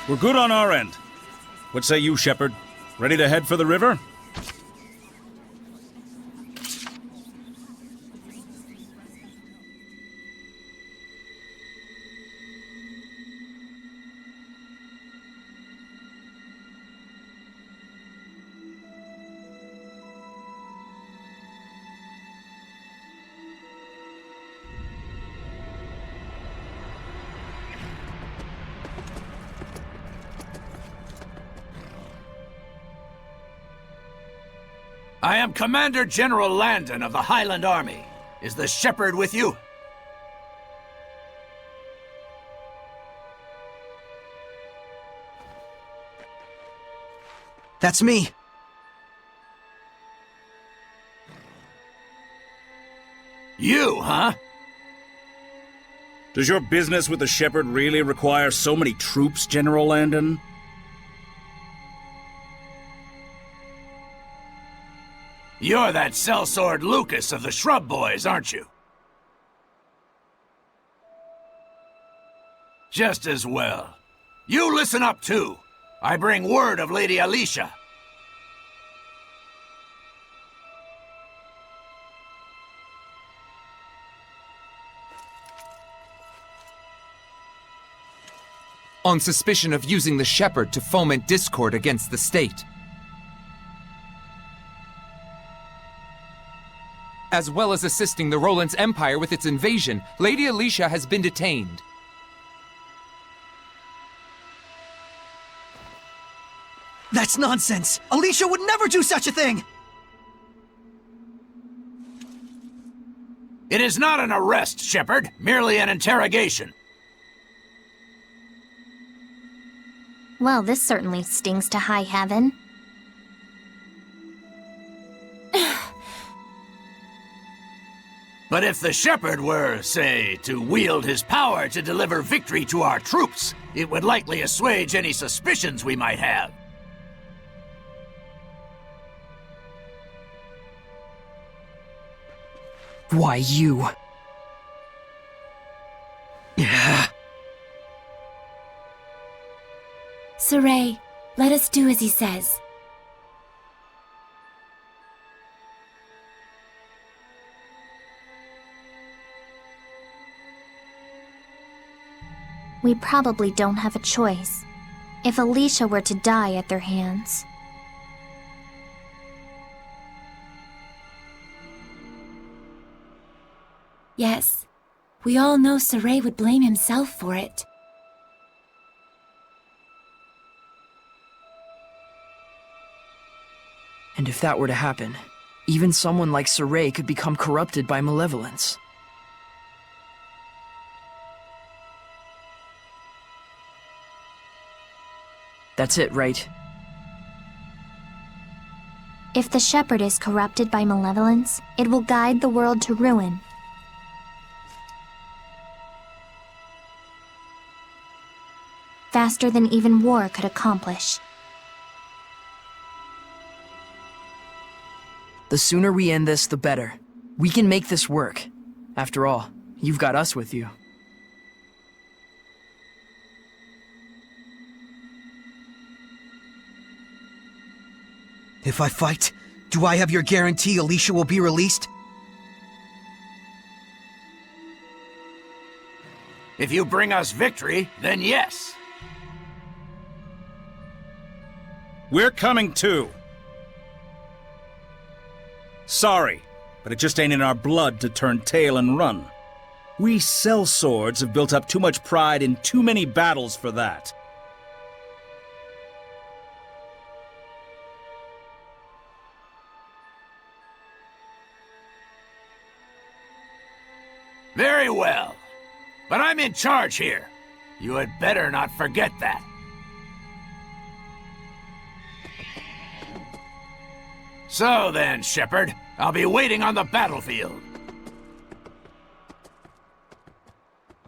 We're good on our end. What say you, Shepherd? Ready to head for the river? I am Commander General Landon of the Highland Army. Is the shepherd with you? That's me. You, huh? Does your business with the shepherd really require so many troops, General Landon? You're that sellsword Lucas of the Shrub Boys, aren't you? Just as well. You listen up, too. I bring word of Lady Alicia. On suspicion of using the shepherd to foment discord against the state. As well as assisting the Roland's Empire with its invasion, Lady Alicia has been detained. That's nonsense! Alicia would never do such a thing! It is not an arrest, Shepherd, merely an interrogation. Well, this certainly stings to high heaven. But if the shepherd were, say, to wield his power to deliver victory to our troops, it would likely assuage any suspicions we might have. Why, you... Saray, let us do as he says. We probably don't have a choice. If Alicia were to die at their hands. Yes, we all know Saray would blame himself for it. And if that were to happen, even someone like Saray could become corrupted by malevolence. That's it, right? If the shepherd is corrupted by malevolence, it will guide the world to ruin. Faster than even war could accomplish. The sooner we end this, the better. We can make this work. After all, you've got us with you. If I fight, do I have your guarantee Alicia will be released? If you bring us victory, then yes. We're coming too. Sorry, but it just ain't in our blood to turn tail and run. We sellswords have built up too much pride in too many battles for that. Very well. But I'm in charge here. You had better not forget that. So then, Shepard, I'll be waiting on the battlefield.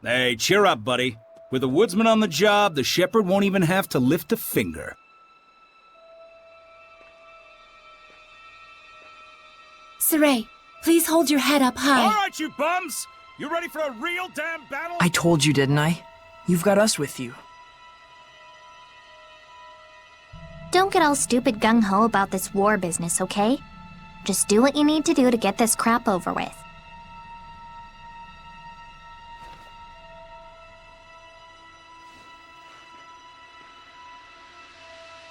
Hey, cheer up, buddy. With the woodsman on the job, the shepherd won't even have to lift a finger. Saray, please hold your head up high. All right, you bums! You ready for a real damn battle? I told you, didn't I? You've got us with you. Don't get all stupid gung-ho about this war business, okay? Just do what you need to do to get this crap over with.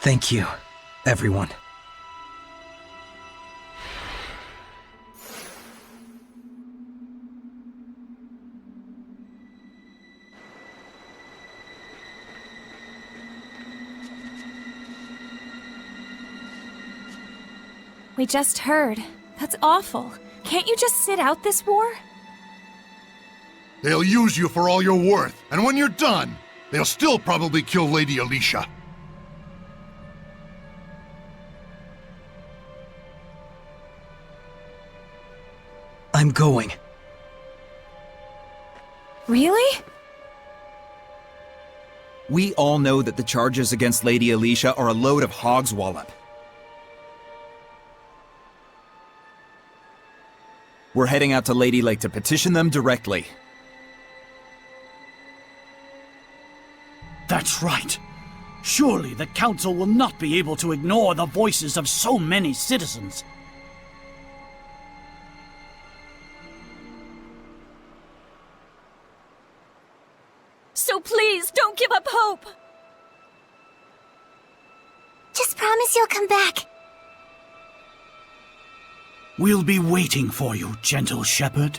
Thank you, everyone. We just heard. That's awful. Can't you just sit out this war? They'll use you for all you're worth, and when you're done, they'll still probably kill Lady Alicia. I'm going. Really? We all know that the charges against Lady Alicia are a load of hogswallop. We're heading out to Lady Lake to petition them directly. That's right. Surely the Council will not be able to ignore the voices of so many citizens. So please, don't give up hope! Just promise you'll come back. We'll be waiting for you, gentle shepherd.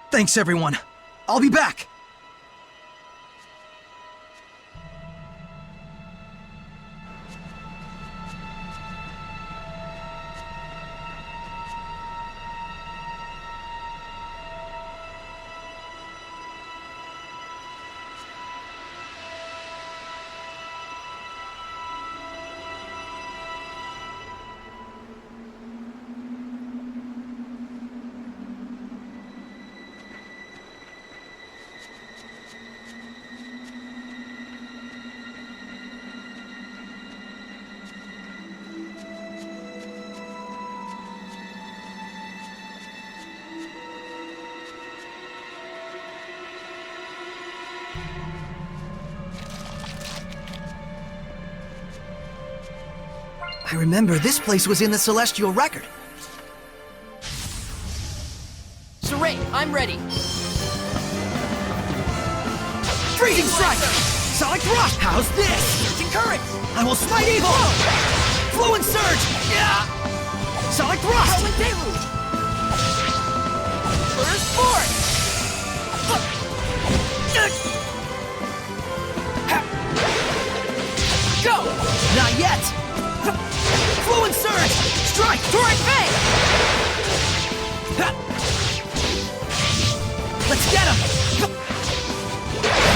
Thanks, everyone. I'll be back! I remember this place was in the Celestial Record. Saray, I'm ready. Freezing Strike! Sonic Thrust! How's this? Surging Current! I will smite evil! Fluent Surge! Yeah! Sonic Thrust! Howling Deluge! Burst Force! Go! Not yet! Fluent Surge! Strike! Torrent Bay! Let's get him!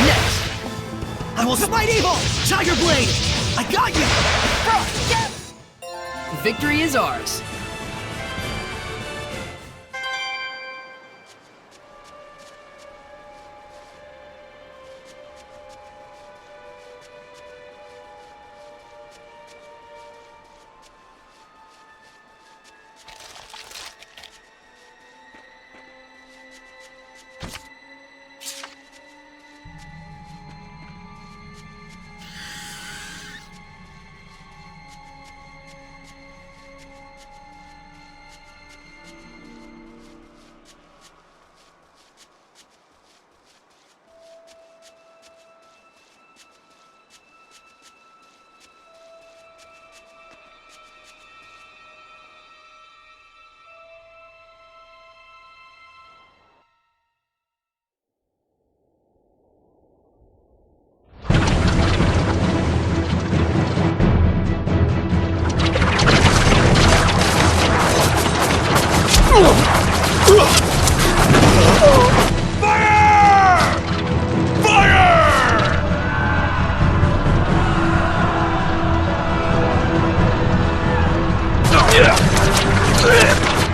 Next! I will smite evil! Tiger Blade! I got you! Victory is ours.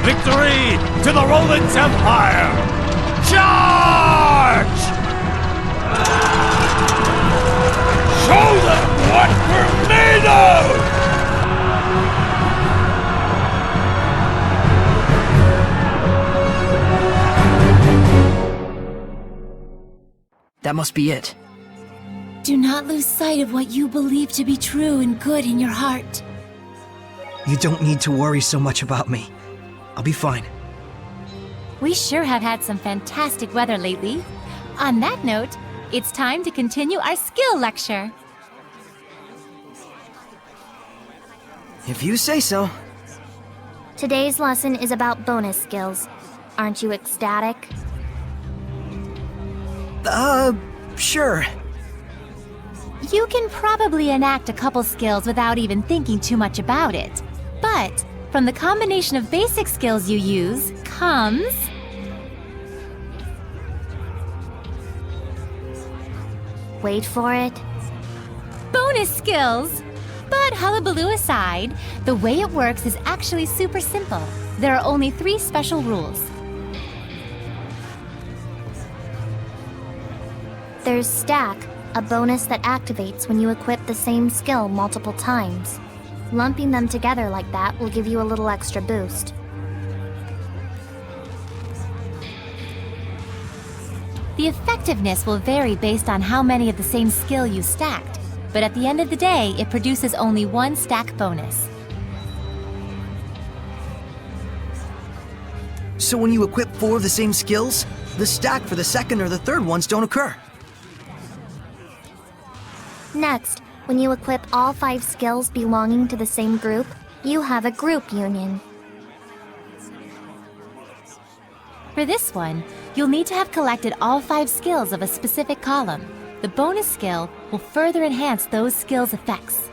Victory to the Roland's Empire! Charge! Show them what we're made of! That must be it. Do not lose sight of what you believe to be true and good in your heart. You don't need to worry so much about me. I'll be fine. We sure have had some fantastic weather lately. On that note, it's time to continue our skill lecture. If you say so. Today's lesson is about bonus skills. Aren't you ecstatic? Sure. You can probably enact a couple skills without even thinking too much about it. But from the combination of basic skills you use comes... Wait for it. bonus skills! But hullabaloo aside, the way it works is actually super simple. There are only 3 special rules. There's Stack, a bonus that activates when you equip the same skill multiple times. Lumping them together like that will give you a little extra boost. The effectiveness will vary based on how many of the same skill you stacked, but at the end of the day, it produces only 1 stack bonus. So when you equip 4 of the same skills, the stack for the second or the third ones don't occur. Next, when you equip all 5 skills belonging to the same group, you have a group union. For this one, you'll need to have collected all 5 skills of a specific column. The bonus skill will further enhance those skills' effects.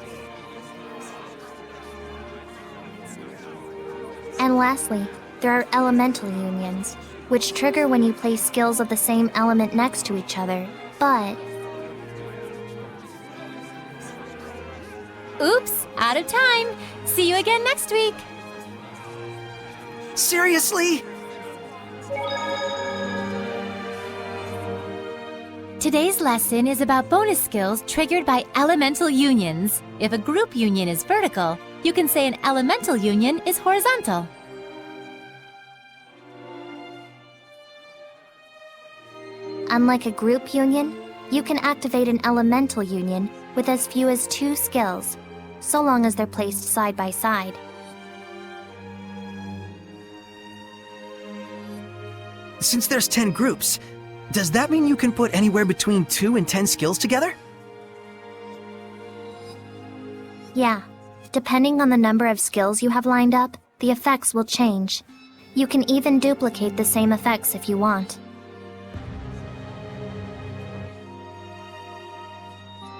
And lastly, there are elemental unions, which trigger when you place skills of the same element next to each other, but... Oops, out of time! See you again next week! Seriously? Today's lesson is about bonus skills triggered by elemental unions. If a group union is vertical, you can say an elemental union is horizontal. Unlike a group union, you can activate an elemental union with as few as 2 skills. so long as they're placed side by side. Since there's 10 groups, does that mean you can put anywhere between 2 and 10 skills together? Yeah. Depending on the number of skills you have lined up, the effects will change. You can even duplicate the same effects if you want.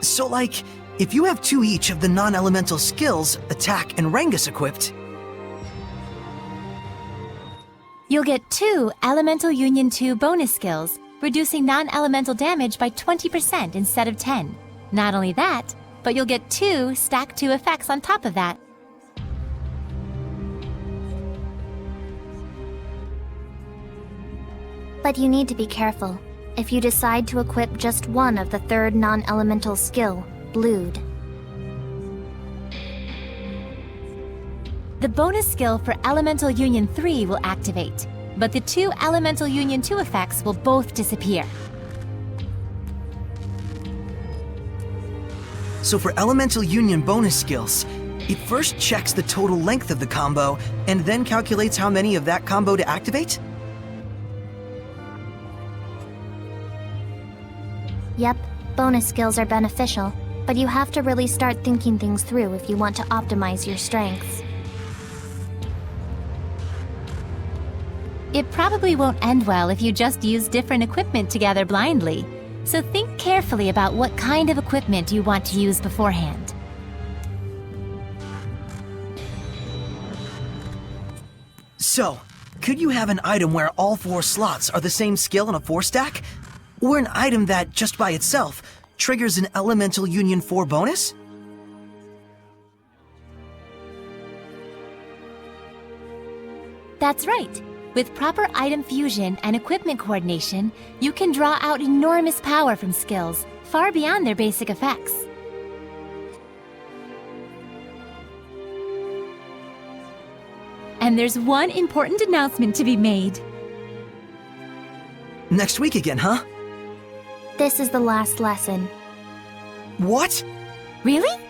So like, if you have 2 each of the non-elemental skills, Attack and Rengus equipped, You'll get 2 Elemental Union 2 bonus skills, reducing non-elemental damage by 20% instead of 10. Not only that, but you'll get 2 Stack 2 effects on top of that. But you need to be careful. If you decide to equip just one of the third non-elemental skill, Blued. The bonus skill for Elemental Union 3 will activate, but the 2 Elemental Union 2 effects will both disappear. so for Elemental Union bonus skills, it first checks the total length of the combo and then calculates how many of that combo to activate? Yep, bonus skills are beneficial, but you have to really start thinking things through if you want to optimize your strengths. It probably won't end well if you just use different equipment together blindly, so think carefully about what kind of equipment you want to use beforehand. So, could you have an item where all 4 slots are the same skill in a 4-stack? Or an item that, just by itself, triggers an Elemental Union 4 bonus? That's right. With proper item fusion and equipment coordination, you can draw out enormous power from skills, far beyond their basic effects. And there's one important announcement to be made. Next week again, huh? This is the last lesson. What? Really?